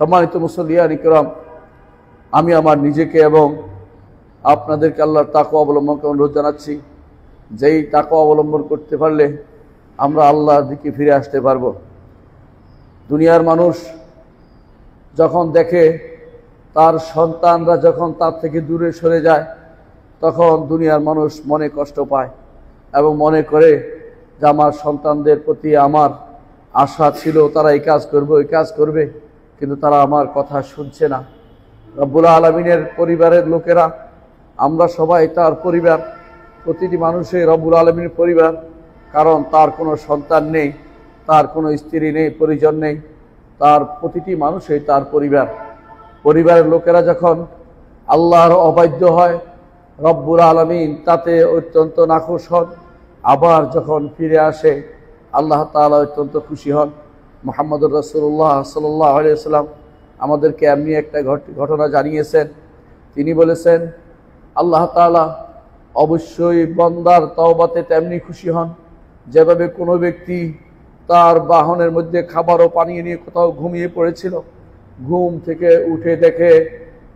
সম্মানিত মুসল্লিয়ান ইকরাম, আমি আমার নিজেকে এবং আপনাদেরকে আল্লাহর তাকওয়া অবলম্বনকে অনুরোধ জানাচ্ছি। যেই তাকওয়া অবলম্বন করতে পারলে আমরা আল্লাহর দিকে ফিরে আসতে পারব। দুনিয়ার মানুষ যখন দেখে তার সন্তানরা যখন তার থেকে দূরে সরে যায়, তখন দুনিয়ার মানুষ মনে কষ্ট পায় এবং মনে করে যে আমার সন্তানদের প্রতি আমার আশা ছিল তারা এই কাজ করবে ওই কাজ করবে, কিন্তু তারা আমার কথা শুনছে না। রব্বুল আলামিনের পরিবারের লোকেরা, আমরা সবাই তার পরিবার, প্রতিটি মানুষই রব্বুল আলামিনের পরিবার। কারণ তার কোনো সন্তান নেই, তার কোনো স্ত্রী নেই, পরিজন নেই, তার প্রতিটি মানুষই তার পরিবার। পরিবারের লোকেরা যখন আল্লাহর অবাধ্য হয়, রব্বুল আলামিন তাতে অত্যন্ত নাখুশ হন। আবার যখন ফিরে আসে, আল্লাহ তাআলা অত্যন্ত খুশি হন। মুহাম্মদুর রাসূলুল্লাহ সাল্লাল্লাহু আলাইহি ওয়াসাল্লাম আমাদেরকে এমনি একটা ঘটনা জানিয়েছেন। তিনি বলেছেন, আল্লাহ তাআলা অবশ্যই বান্দার তওবাতে তেমনি খুশি হন যেভাবে কোনো ব্যক্তি তার বাহনের মধ্যে খাবার ও পানি নিয়ে কোথাও ঘুমিয়ে পড়েছিল, ঘুম থেকে উঠে দেখে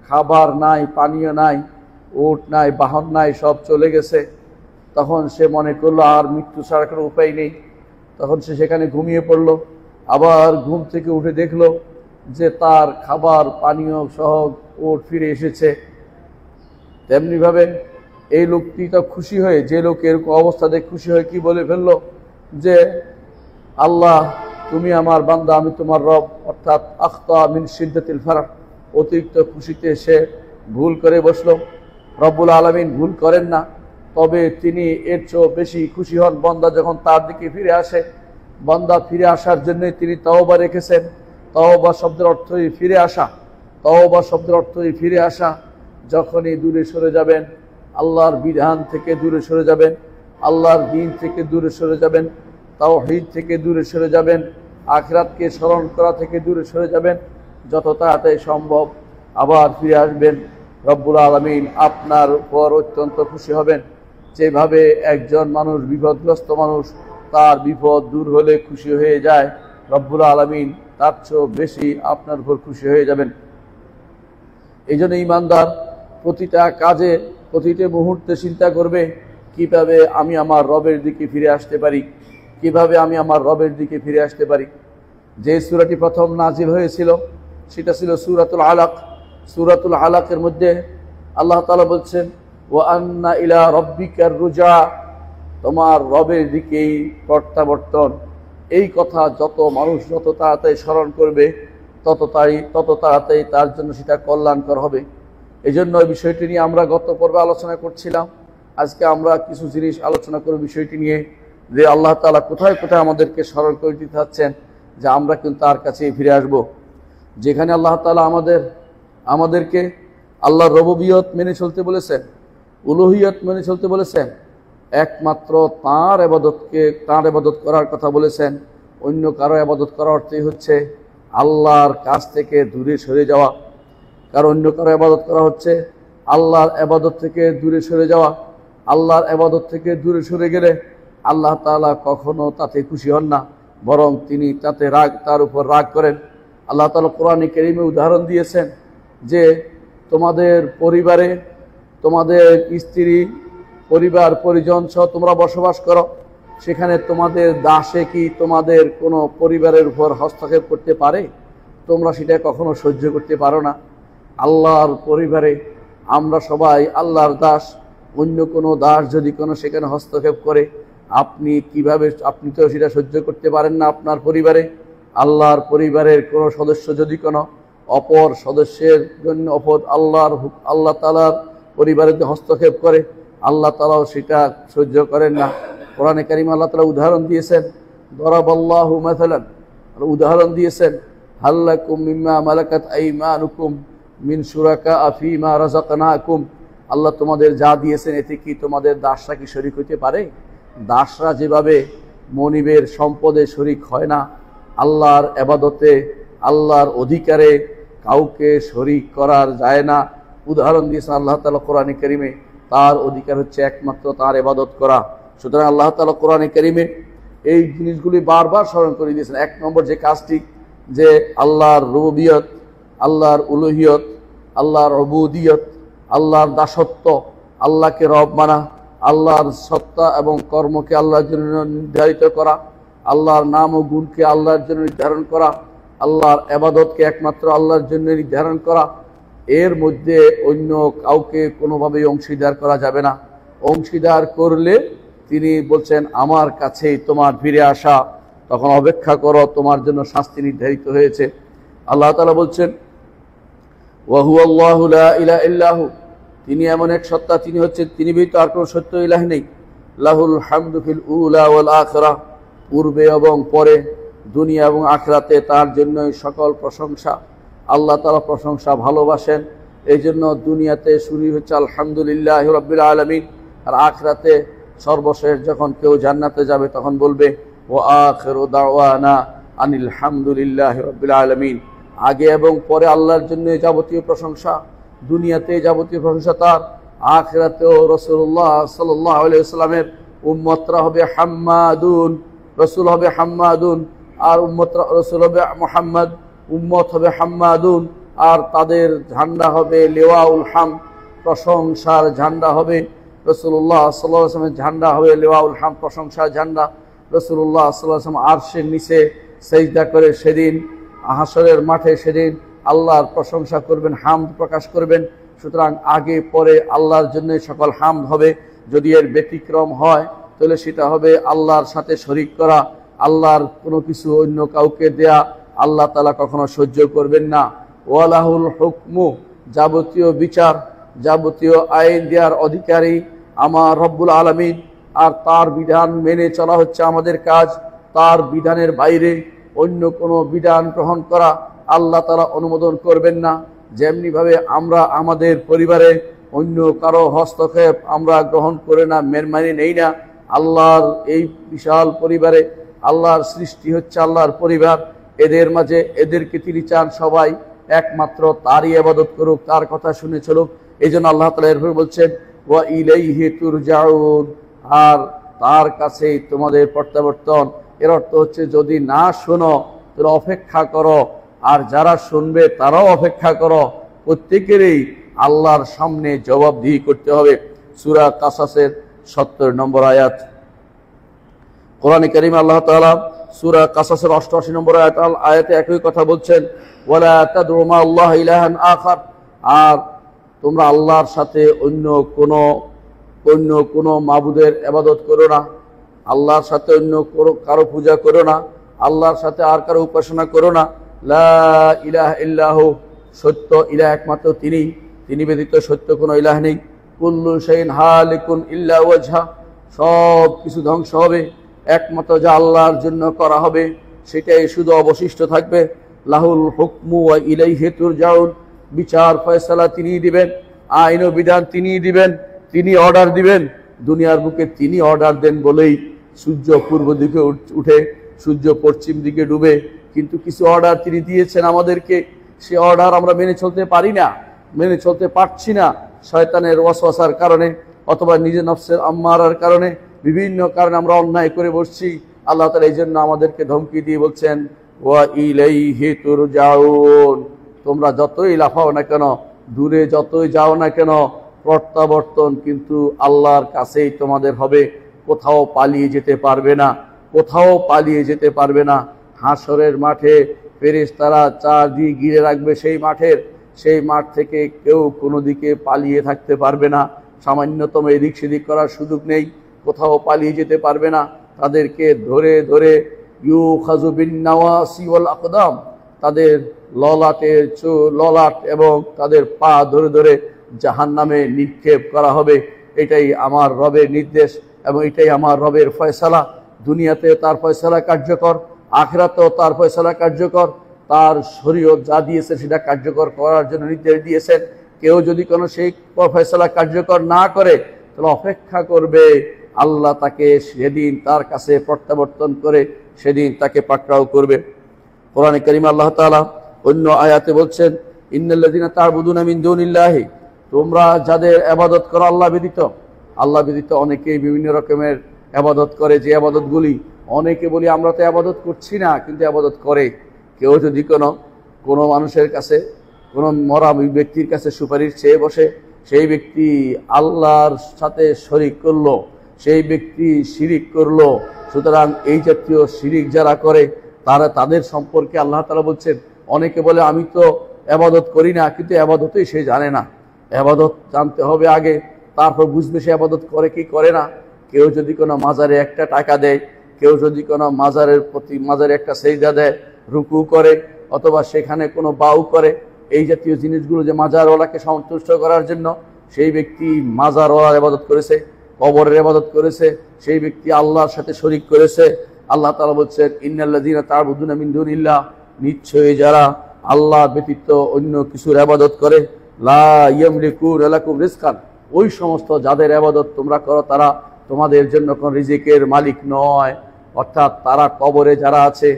খাবার নাই, পানীয় নাই, উট নাই, বাহন নাই, সব চলে গেছে। তখন সে মনে করলো আর মৃত্যু ছাড়া কোনো উপায় নেই। তখন সে সেখানে ঘুমিয়ে পড়লো। আবার ঘুম থেকে উঠে দেখলো যে তার খাবার পানীয় সহ উট ফিরে এসেছে। তেমনিভাবে এই লোকটি তো খুশি হয়ে, যে লোক এরকম অবস্থা দেখে খুশি হয়ে কি বলে ফেললো যে আল্লাহ তুমি আমার বান্দা, আমি তোমার রব। অর্থাৎ আখতা মিন শিদ্দাতিল ফারাহ, অতিরিক্ত খুশিতে সে ভুল করে বসলো। রব্বুল আলামিন ভুল করেন না, তবে তিনি এর চেয়েও বেশি খুশি হন বান্দা যখন তার দিকে ফিরে আসে। বান্দা ফিরে আসার জন্য তিনি তওবা রেখেছেন। তওবা শব্দের অর্থই ফিরে আসা। তওবা শব্দের অর্থই ফিরে আসা। যখনই দূরে সরে যাবেন, আল্লাহর বিধান থেকে দূরে সরে যাবেন, আল্লাহর দ্বীন থেকে দূরে সরে যাবেন, তাওহীদ থেকে দূরে সরে যাবেন, আখিরাতকে স্মরণ করা থেকে দূরে সরে যাবেন, যত তাড়াতাড়ি সম্ভব আবার ফিরে আসবেন, রব্বুল আলামিন আপনার উপর অত্যন্ত খুশি হবেন। যেভাবে একজন মানুষ, বিপদগ্রস্ত মানুষ, তার বিপদ দূর হলে খুশি হয়ে যায়, রব্বুল আলামিন তার চেয়েও বেশি আপনার উপর খুশি হয়ে যাবেন। এই জন্য ঈমানদার প্রতিটা কাজে, প্রতিটা মুহূর্তে চিন্তা করবে কিভাবে আমি আমার রবের দিকে ফিরে আসতে পারি, কিভাবে আমি আমার রবের দিকে ফিরে আসতে পারি। যে সূরাটি প্রথম নাজিল হয়েছিল সেটা ছিল সূরাতুল আলাক। সূরাতুল আলাকের মধ্যে আল্লাহ তাআলা বলছেন, ওয়া আন্না ইলা রাব্বিকার রুজা, তোমার রবের দিকেই প্রত্যাবর্তন। এই কথা যত মানুষ যত তাড়াতাড়ি স্মরণ করবে, তত তাড়াতাড়ি তার জন্য সেটা কল্যাণকর হবে। এই জন্য এই বিষয়টি নিয়ে আমরা গত পর্বে আলোচনা করছিলাম। আজকে আমরা কিছু জিনিস আলোচনা করব বিষয়টি নিয়ে, যে আল্লাহ তাআলা কোথায় কোথায় আমাদেরকে স্মরণ করে দিতে চাচ্ছেন যে আমরা কিন্তু তার কাছে ফিরে আসব। যেখানে আল্লাহ তাআলা আমাদেরকে আল্লাহর রুবুবিয়ত মেনে চলতে বলেছেন, উলুহিয়ত মেনে চলতে বলেছেন, একমাত্র তাঁর ইবাদত করার কথা বলেছেন। অন্য কারো ইবাদত করার অর্থই হচ্ছে আল্লাহর কাছ থেকে দূরে সরে যাওয়া। কারণ অন্য কারো ইবাদত করা হচ্ছে আল্লাহর ইবাদত থেকে দূরে সরে যাওয়া। আল্লাহর ইবাদত থেকে দূরে সরে গেলে আল্লাহ তাআলা কখনো তাতে খুশি হন না, বরং তিনি তার উপর রাগ করেন। আল্লাহ তাআলা কোরআনে কারীমে উদাহরণ দিয়েছেন যে তোমাদের পরিবারে, তোমাদের স্ত্রী, পরিবার পরিজন সহ তোমরা বসবাস করো, সেখানে তোমাদের দাসে কি তোমাদের কোনো পরিবারের উপর হস্তক্ষেপ করতে পারে? তোমরা সেটা কখনো সহ্য করতে পারো না। আল্লাহর পরিবারে আমরা সবাই আল্লাহর দাস। অন্য কোনো দাস যদি কোনো সেখানে হস্তক্ষেপ করে, আপনি তো সেটা সহ্য করতে পারেন না আপনার পরিবারে। আল্লাহর পরিবারের কোনো সদস্য যদি কোনো অপর সদস্যের জন্য আল্লাহ তাআলার পরিবারে হস্তক্ষেপ করে, আল্লাহ তাআলাও সেটা সহ্য করেন না। কোরআনে কারীমে আল্লাহ তাআলা উদাহরণ দিয়েছেন, দরাবাল্লাহু মাসালান, উদাহরণ দিয়েছেন, হাল্লাকুম মিম্মা মালাকাত আইমানুকুম মিন শুরাকা ফীমা রাযাকনাকুম, আল্লাহ তোমাদের যা দিয়েছেন এতে কি তোমাদের দাসরা কি শরীক হতে পারে? দাসরা যেভাবে মনিবের সম্পদে শরীক হয় না, আল্লাহর ইবাদতে, আল্লাহর অধিকারে কাউকে শরীক করার যায় না। উদাহরণ দিয়েছেন আল্লাহ তাআলা কোরআনে কারীমে, তার অধিকার হচ্ছে একমাত্র তার ইবাদত করা। সুতরাং আল্লাহ তাআলা কোরআনে কারীমে এই জিনিসগুলি বারবার স্মরণ করে দিয়েছেন। এক নম্বর যে কাজটি, যে আল্লাহর রুবুবিয়ত, আল্লাহর উলুহিয়ত, আল্লাহর উবুদিয়ত, আল্লাহর দাসত্ব, আল্লাহকে রব মানা, আল্লাহর সত্তা এবং কর্মকে আল্লাহর জন্য নির্ধারিত করা, আল্লাহর নাম ও গুণকে আল্লাহর জন্য নির্ধারণ করা, আল্লাহর ইবাদতকে একমাত্র আল্লাহর জন্য নির্ধারণ করা। এর মধ্যে অন্য কাউকে কোনোভাবেই অংশীদার করা যাবে না। অংশীদার করলে তিনি বলছেন আমার কাছেই তোমার ফিরে আসা, তখন অপেক্ষা করো, তোমার জন্য শাস্তি নির্ধারিত হয়েছে। আল্লাহ তাআলা বলছেন ওয়া হুয়াল্লাহু লা ইলাহা ইল্লাহু, তিনি এমন এক সত্তা, তিনি হচ্ছেন, তিনি ব্যতীত আর কোনো সত্য ইলাহ নেই। লাহুল হামদু ফিল উলা ওয়াল আখিরাহ, পূর্বে এবং পরে, দুনিয়া এবং আখিরাতে তার জন্যই সকল প্রশংসা। আল্লাহ তাআলা প্রশংসা ভালোবাসেন, এই জন্য দুনিয়াতে শুরু হচ্ছে আলহামদুলিল্লাহি রাব্বিল আলামিন, আর আখিরাতে সর্বশেষ যখন কেউ জান্নাতে যাবে তখন বলবে ওয়া আখিরু দাওয়ানা আনিল হামদুলিল্লাহি রাব্বিল আলামিন। আগে এবং পরে আল্লাহর জন্য যাবতীয় প্রশংসা, দুনিয়াতে যাবতীয় প্রশংসা তার, আখিরাতেও রাসূলুল্লাহ সাল্লাল্লাহু আলাইহি ওয়াসাল্লামের উম্মতরা হবে হাম্মাদুন, রাসূল হবে হাম্মাদুন, আর উম্মতরা রাসূল হবে মুহাম্মদ, উম্মত হবে হাম্মাদুন, আর তাদের ঝান্ডা হবে লিওয়াউল হাম, প্রশংসার ঝান্ডা হবে। রাসূলুল্লাহ সাল্লাল্লাহু আলাইহি ওয়াসাল্লামের ঝান্ডা হবে লিওয়াউল হাম, প্রশংসার ঝান্ডা। রাসূলুল্লাহ সাল্লাল্লাহু আলাইহি ওয়াসাল্লাম আরশের নিচে সিজদা করে সেদিন হাসরের মাঠে সেদিন আল্লাহর প্রশংসা করবেন, হামদ প্রকাশ করবেন। সুতরাং আগে পরে আল্লাহর জন্য সকল হামদ হবে। যদি এর ব্যতিক্রম হয় তাহলে সেটা হবে আল্লাহর সাথে শরীক করা, আল্লাহর কোনো কিছু অন্য কাউকে দেয়া, আল্লাহ তাআলা কখনো সহ্য করবেন না। ওয়ালাহুল হুকমু, যাবতীয় বিচার, যাবতীয় আইন দেওয়ার অধিকারী আমার রব্বুল আলামিন, আর তার বিধান মেনে চলা হচ্ছে আমাদের কাজ। তার বিধানের বাইরে অন্য কোনো বিধান গ্রহণ করা আল্লাহ তাআলা অনুমোদন করবেন না। যেমনিভাবে আমরা আমাদের পরিবারে অন্য কারো হস্তক্ষেপ আমরা গ্রহণ করে না, মেনে নেই না, আল্লাহর এই বিশাল পরিবারে, আল্লাহর সৃষ্টি হচ্ছে আল্লাহর পরিবার, এদের মাঝে এদেরকে তিনি চান সবাই একমাত্র তারই ইবাদত করুক, তার কথা শুনে চলুক। এই জন্য আল্লাহ তাআলা এরপর বলছেন ওয়া ইলাইহি তুরজাউন, আর তার কাছেই তোমাদের প্রত্যাবর্তন। এর অর্থ হচ্ছে যদি না শোনো তাহলে অপেক্ষা করো, আর যারা শুনবে তারাও অপেক্ষা করো, প্রত্যেকেরই আল্লাহর সামনে জবাবদিহি করতে হবে। সূরা কাসাসের 70 নম্বর আয়াত। কোরআনে কারীমে আল্লাহ তাআলা সূরা কাসাসের 88 নম্বর আয়াতে একই কথা বলছেন ওয়ালা তাদউ মা আল্লাহ ইলাহান আখার, আর তোমরা আল্লাহর সাথে অন্য কোনো মাবুদের ইবাদত করো না, আল্লাহর সাথে অন্য কারো পূজা করো না, আল্লাহর সাথে আর কারো উপাসনা করো না। লা ইলাহা ইল্লাহু, সত্য ইলাহ একমাত্র তিনি, তিনি ব্যতীত সত্য কোনো ইলাহ নেই। কুল্লু শাইইন হালিকুন ইল্লা ওয়াজহা, সব কিছু ধ্বংস হবে, একমাত্র যা আল্লাহর জন্য করা হবে সেটাই শুধু অবশিষ্ট থাকবে। লাহুল হুকমু ওয়া ইলাইহি তুরজাউন, বিচার ফয়সালা তিনিই দিবেন, আইন ও বিধান তিনিই দিবেন, তিনি অর্ডার দিবেন। দুনিয়ার বুকে তিনি অর্ডার দেন বলেই সূর্য পূর্ব দিকে উঠে, সূর্য পশ্চিম দিকে ডুবে, কিন্তু কিছু অর্ডার তিনি দিয়েছেন আমাদেরকে, সে অর্ডার আমরা মেনে চলতে পারি না, মেনে চলতে পারছি না, শয়তানের ওয়াসওয়াসার কারণে অথবা নিজের নফসের আম্মারার কারণে, বিভিন্ন কারণে আমরা অন্যায় করে বসছি। আল্লাহ তাআলা এই জন্য আমাদেরকে ধমকি দিয়ে বলছেন ওয়া ইলাইহি তুরজাউন, তোমরা যতই লাফাও না কেন, দূরে যতই যাও না কেন, প্রত্যাবর্তন কিন্তু আল্লাহর কাছেই তোমাদের হবে। কোথাও পালিয়ে যেতে পারবে না, কোথাও পালিয়ে যেতে পারবে না। হাসরের মাঠে ফেরেশতারা চারদিকে ঘিরে রাখবে সেই মাঠ থেকে কেউ কোনো দিকে পালিয়ে থাকতে পারবে না, সামান্যতম এদিক সেদিক করার সুযোগ নেই, কোথাও পালিয়ে যেতে পারবে না। তাদেরকে ধরে ধরে ইউখাযু বিন নাওয়াসি ওয়াল আকদাম, তাদের ললাট এবং তাদের পা ধরে ধরে জাহান্নামে নিক্ষেপ করা হবে। এটাই আমার রবের নির্দেশ এবং এটাই আমার রবের ফয়সালা। দুনিয়াতে তার ফয়সালা কার্যকর, আখিরাতেও তার ফয়সালা কার্যকর, তার শরীয়ত যা দিয়েছে সেটা কার্যকর করার জন্য নির্দেশ দিয়েছেন। কেউ যদি কোনো সেই ফয়সালা কার্যকর না করে তাহলে অপেক্ষা করবে, আল্লাহ তাকে সেদিন তার কাছে প্রত্যাবর্তন করে সেদিন তাকে পাকড়াও করবে। কোরআনে কারীমে আল্লাহ তাআলা অন্য আয়াতে বলছেন ইন্নাল্লাযীনা তা'বুদুনা মিন দুনিল্লাহি, তোমরা যাদের ইবাদত করো আল্লাহ ব্যতীত অনেকেই বিভিন্ন রকমের ইবাদত করে, যে ইবাদতগুলি অনেকে বলি আমরা তো ইবাদত করছি না, কিন্তু ইবাদত করে। কেউ যদি কোনো মানুষের কাছে কোনো মরা ব্যক্তির কাছে সুপারিশ চেয়ে বসে, সেই ব্যক্তি আল্লাহর সাথে শরিক করলো, সেই ব্যক্তি শিরিক করলো। সুতরাং এই জাতীয় শিরিক যারা করে তাদের সম্পর্কে আল্লাহ তাআলা বলছেন, অনেকে বলে আমি তো ইবাদত করি না, কিন্তু ইবাদতই সে জানে না। ইবাদত জানতে হবে আগে, তারপর বুঝবে সে ইবাদত করে কি করে না। কেউ যদি কোনো মাজারে একটা টাকা দেয়, কেউ যদি কোনো মাজারে একটা সেজদা দেয়, রুকু করে, অথবা সেখানে কোনো বাউ করে, এই জাতীয় জিনিসগুলো যে মাজারওয়ালাকে সন্তুষ্ট করার জন্য, সেই ব্যক্তি মাজারওয়ালার ইবাদত করেছে, কবরের ইবাদত করেছে, সেই ব্যক্তি আল্লাহর সাথে শরীক করেছে। আল্লাহ তাআলা বলছেন, ইন্নাল্লাযীনা তা'বুদুনা মিন দুনিল্লাহ, নিশ্চয়ই যারা আল্লাহ ব্যতীত অন্য কিছুর ইবাদত করে, লা ইয়ামলিকুনা লাকুম রিজকান, ওই সমস্ত যাদের ইবাদত তোমরা করো তারা তোমাদের জন্য কোন রিজিকের মালিক নয়। অর্থাৎ তারা কবরে যারা আছে,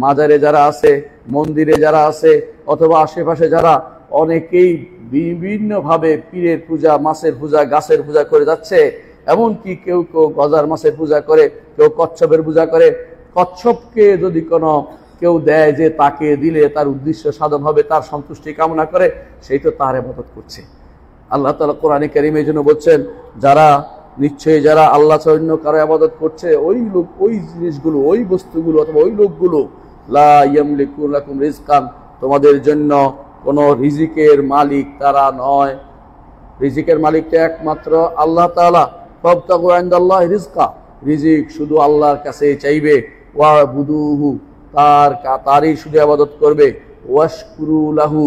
মাজারে যারা আছে, মন্দিরে যারা আছে, অথবা আশেপাশে যারা অনেকেই বিভিন্নভাবে পীরের পূজা, মাছের পূজা, গাছের পূজা করে যাচ্ছে, এমনকি কেউ কেউ গজার মাছের পূজা করে, কেউ কচ্ছপের পূজা করে। কচ্ছপকে যদি কোনো কেউ দেয় যে তাকে দিলে তার উদ্দেশ্য সাধন হবে, তার সন্তুষ্টি কামনা করে, সেই তো তার ইবাদত করছে। আল্লাহ তাআলা কোরআনে কারীমে এই জন্য বলছেন, নিশ্চয়ই যারা আল্লাহ ছাড়া অন্য কারো ইবাদত করছে, ওই লোক, ওই জিনিসগুলো, ওই বস্তুগুলো অথবা ওই লোকগুলো, লা ইয়ামলিকুনা লাকুম রিজকান, তোমাদের জন্য কোনো রিজিকের মালিক তারা নয়। রিজিকের মালিকটা একমাত্র আল্লাহ তাআলা। ফাবতাগু ইনদাল্লাহি রিজকা, রিজিক শুধু আল্লাহর কাছে চাইবে। ওয়াবুদুহু, তারই শুধু ইবাদত করবে। ওয়াশকুরু লাহু,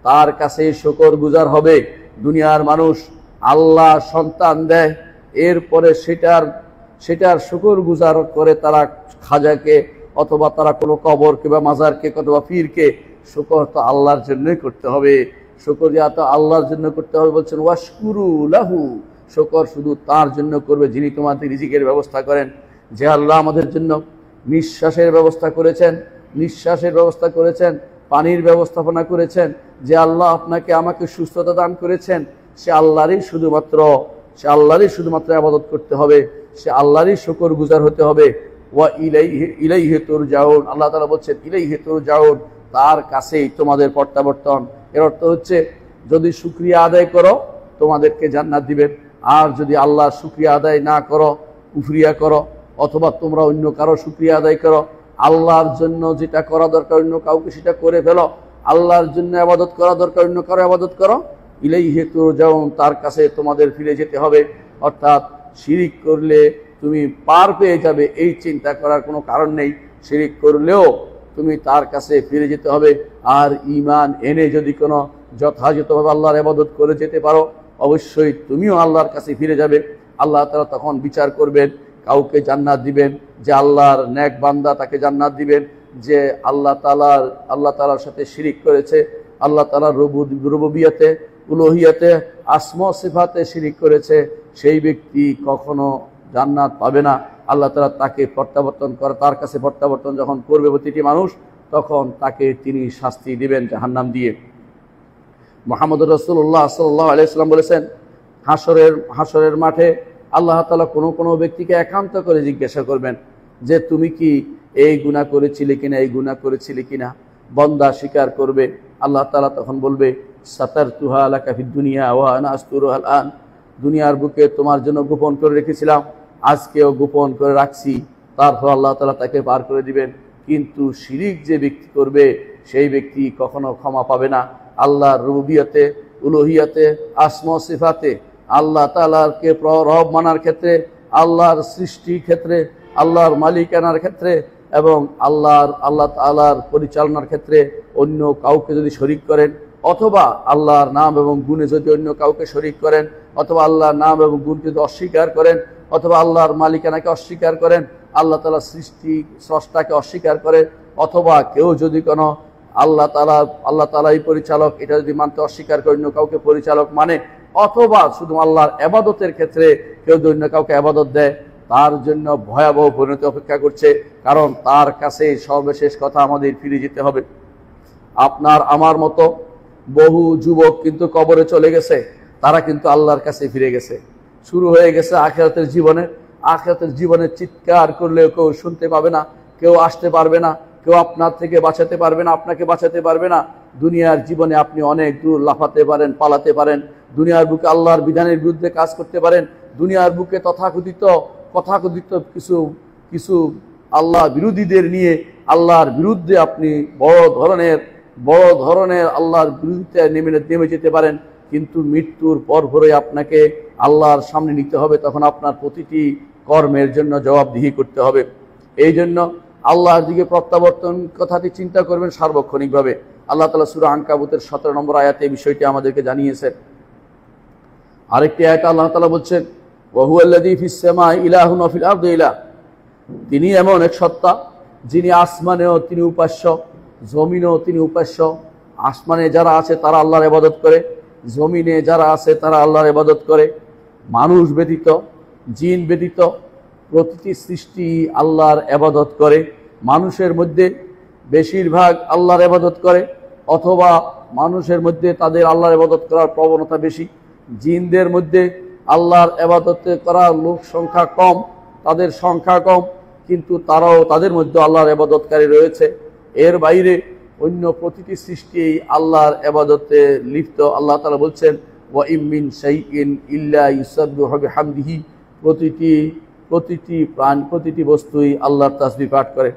তার কাছে শুকরগুজার হবে। দুনিয়ার মানুষ আল্লাহ সন্তান দেয়, এরপরে সেটার শুকরগুজার করে তারা খাজাকে, অথবা তারা কোনো কবরকে বা মাজারকে অথবা পীরকে। শুকর তো আল্লাহর জন্যই করতে হবে, শুকরিয়া তো আল্লাহর জন্য করতে হবে। বলছেন ওয়াশকুরু লাহু, শুকর শুধু তার জন্য করবে যিনি তোমাদের রিজিকের ব্যবস্থা করেন। যে আল্লাহ আমাদের জন্য নিঃশ্বাসের ব্যবস্থা করেছেন, পানির ব্যবস্থাপনা করেছেন, যে আল্লাহ আপনাকে আমাকে সুস্থতা দান করেছেন, সে আল্লাহরই শুধুমাত্র ইবাদত করতে হবে, সে আল্লাহরই শুকরগুজার হতে হবে। ওয়া ইলাইহি তুরজাউন, আল্লাহ তাআলা বলছেন ইলাইহি তুরজাউন, তার কাছেই তোমাদের প্রত্যাবর্তন। এর অর্থ হচ্ছে, যদি শুকরিয়া আদায় করো তোমাদেরকে জান্নাত দিবেন, আর যদি আল্লাহর শুকরিয়া আদায় না করো, কুফরিয়া করো, অথবা তোমরা অন্য কারো শুকরিয়া আদায় করো, আল্লাহর জন্য যেটা করা দরকার অন্য কাউকে সেটা করে ফেলো, আল্লাহর জন্য ইবাদত করা দরকার অন্য কারো ইবাদত করো, ইলাইহি তুরজাউন, তার কাছে তোমাদের ফিরে যেতে হবে। অর্থাৎ শিরিক করলে তুমি পার পেয়ে যাবে এই চিন্তা করার কোনো কারণ নেই। শিরিক করলেও তুমি তার কাছে ফিরে যেতে হবে। আর ঈমান এনে যদি কোনো যথাযথভাবে আল্লাহর ইবাদত করে যেতে পারো, অবশ্যই তুমিও আল্লাহর কাছে ফিরে যাবে। আল্লাহ তাআলা তখন বিচার করবেন, কাউকে জান্নাত দিবেন, যে আল্লাহর নেক বান্দা তাকে জান্নাত দিবেন। যে আল্লাহ তাআলার সাথে শিরিক করেছে, আল্লাহ তাআলার রুবুবিয়তে, উলুহিয়তে, আসমা সিফাতে শিরিক করেছে, সেই ব্যক্তি কখনো জান্নাত পাবে না। আল্লাহ তাআলা তাকে তার কাছে প্রত্যাবর্তন যখন করবে প্রতিটি মানুষ, তখন তাকে তিনি শাস্তি দিবেন জাহান্নাম দিয়ে। মুহাম্মদুর রাসূলুল্লাহ সাল্লাল্লাহু আলাইহি ওয়াসাল্লাম বলেছেন, হাসরের মাঠে আল্লাহ তাআলা কোনো ব্যক্তিকে একান্ত করে জিজ্ঞাসা করবেন যে তুমি কি এই গুনাহ করেছিলে কিনা, বান্দা স্বীকার করবে। আল্লাহ তাআলা তখন বলবে, সাতারতুহা লাকা ফিদ দুনিয়া ওয়া আনা আস্তুরুহা আল-আন, দুনিয়ার বুকে তোমার জন্য গোপন করে রেখেছিলাম, আজকেও গোপন করে রাখছি। তারপর আল্লাহ তাআলা তাকে পার করে দিবেন। কিন্তু শিরিক যে ব্যক্তি করবে, সেই ব্যক্তি কখনো ক্ষমা পাবে না। আল্লাহর রুবুবিয়তে, উলুহিয়তে, আসমা সিফাতে, আল্লাহ তাআলাকে রব মানার ক্ষেত্রে, আল্লাহর সৃষ্টির ক্ষেত্রে, আল্লাহর মালিকানার ক্ষেত্রে, এবং আল্লাহ তাআলার পরিচালনার ক্ষেত্রে অন্য কাউকে যদি শরীক করেন, অথবা আল্লাহর নাম এবং গুণে যদি অন্য কাউকে শরীক করেন, অথবা আল্লাহর নাম এবং গুণকে যদি অস্বীকার করেন, অথবা আল্লাহর মালিকানাকে অস্বীকার করেন, আল্লাহ তাআলার স্রষ্টাকে অস্বীকার করেন, অথবা কেউ যদি কোনো আল্লাহ তাআলাই পরিচালক এটা যদি মানতে অস্বীকার করে অন্য কাউকে পরিচালক মানে, অথবা শুধু আল্লাহর ইবাদতের ক্ষেত্রে কেউ যদি অন্য কাউকে ইবাদত দেয়, তার জন্য ভয়াবহ পরিণতি অপেক্ষা করছে। কারণ তার কাছে সর্বশেষ কথা আমাদের ফিরে যেতে হবে। আপনার আমার মতো বহু যুবক কিন্তু কবরে চলে গেছে, তারা কিন্তু আল্লাহর কাছে ফিরে গেছে। শুরু হয়ে গেছে আখিরাতের জীবনের চিৎকার করলেও কেউ শুনতে পাবে না, কেউ আসতে পারবে না, কেউ আপনার থেকে বাঁচাতে পারবে না, আপনাকে বাঁচাতে পারবে না। দুনিয়ার জীবনে আপনি অনেক দূর লাফাতে পারেন, পালাতে পারেন, দুনিয়ার বুকে আল্লাহর বিধানের বিরুদ্ধে কাজ করতে পারেন, দুনিয়ার বুকে তথাকথিত কিছু কিছু আল্লাহ বিরোধীদের নিয়ে আল্লাহর বিরুদ্ধে আপনি বড় ধরনের আল্লাহর বিরুদ্ধে নেমে যেতে পারেন। কিন্তু মৃত্যুর পরপরে আপনাকে আল্লাহর সামনে নিতে হবে, তখন আপনার প্রতিটি কর্মের জন্য জবাবদিহি করতে হবে। এই জন্য আল্লাহর দিকে প্রত্যাবর্তন কথাটি চিন্তা করবেন সার্বক্ষণিকভাবে। আল্লাহ তাআলা সূরা আনকাবুতের 17 নম্বর আয়াতে এই বিষয়টি আমাদেরকে জানিয়েছেন। আরেকটি আয়াতে আল্লাহ তাআলা বলছেন, ওয়া হুয়াল্লাযী ফিস সামাই ইলাহুন ওয়া ফিল আরদি ইলাহ, তিনি এমন এক সত্তা যিনি আসমানেও তিনি উপাস্য, জমিনেও তিনি উপাস্য। আসমানে যারা আছে তারা আল্লাহর ইবাদত করে, জমিনে যারা আছে তারা আল্লাহর ইবাদত করে। মানুষ ব্যতীত, জিন ব্যতীত প্রতিটি সৃষ্টি আল্লাহর ইবাদত করে। মানুষের মধ্যে বেশিরভাগ আল্লাহর ইবাদত করে, অথবা মানুষের মধ্যে তাদের আল্লাহর ইবাদত করার প্রবণতা বেশি। জিনদের মধ্যে আল্লাহর ইবাদত করার লোক সংখ্যা কম, তাদের সংখ্যা কম, কিন্তু তারাও তাদের মধ্যে আল্লাহর ইবাদতকারী রয়েছে। এর বাইরে অন্য প্রতিটি সৃষ্টি আল্লাহর ইবাদতে লিপ্ত। আল্লাহ তাআলা বলছেন, ওয়া ইম মিন শাইইন ইল্লা ইউসাব্বিহু বিহামদিহি, প্রতিটি প্রাণ, প্রতিটি বস্তুই আল্লাহর তাসবিহ পাঠ করে।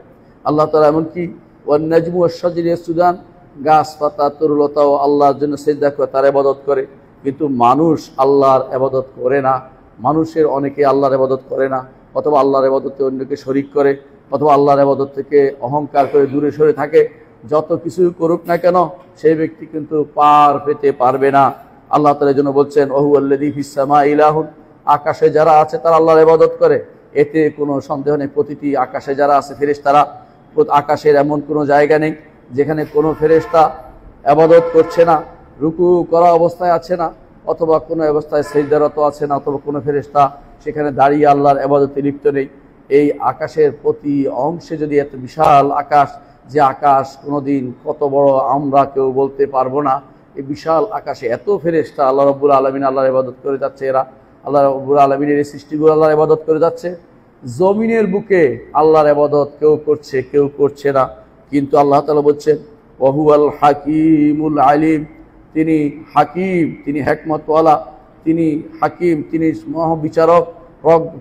আল্লাহ তাআলা এমনকি ওয়ান নাজমু ওয়াশ শাজারু ইয়াসজুদান, গাছপাতা তরুলতাও আল্লাহর জন্য সিজদা করে, তার ইবাদত করে। কিন্তু মানুষ আল্লাহর ইবাদত করে না। মানুষের অনেকে আল্লাহর ইবাদত করে না, অথবা আল্লাহর ইবাদতে অন্যকে শরীক করে, অথবা আল্লাহর ইবাদত থেকে অহংকার করে দূরে সরে থাকে। যত কিছু করুক না কেন সেই ব্যক্তি কিন্তু পার পেতে পারবে না। আল্লাহ তাআলা জন্য বলছেন, ওয়া হুয়াল্লাযী ফিস সামাই ইলাহুন, আকাশে যারা আছে তারা আল্লাহর ইবাদত করে। এতে কোনো সন্দেহ নেই, প্রতিটি আকাশে যারা আছে ফেরেশতারা, আকাশের এমন কোনো জায়গা নেই যেখানে কোনো ফেরেশতা ইবাদত করছে না, রুকু করা অবস্থায় আছে না, অথবা কোনো অবস্থায় সিজদারত আছে না, অথবা কোনো ফেরেশতা সেখানে দাঁড়িয়ে আল্লাহর ইবাদতে লিপ্ত নেই। এই আকাশের প্রতি অংশে যদি এত বিশাল আকাশ, যে আকাশ কোনোদিন কত বড় আমরা কেউ বলতে পারবো না, এই বিশাল আকাশে এত ফেরেশতা আল্লাহ রাব্বুল আলামিন আল্লাহর ইবাদত করে যাচ্ছে, এরা আল্লাহ রাব্বুল আলামিনের এই সৃষ্টিগুলো আল্লাহর ইবাদত করে যাচ্ছে। জমিনের বুকে আল্লাহর ইবাদত কেউ করছে, কেউ করছে না। কিন্তু আল্লাহ তাআলা বলছেন, ওয়া হুয়াল হাকীমুল আলিম, তিনি হাকিম, তিনি হিকমতওয়ালা, তিনি হাকিম, তিনি মহাবিচারক,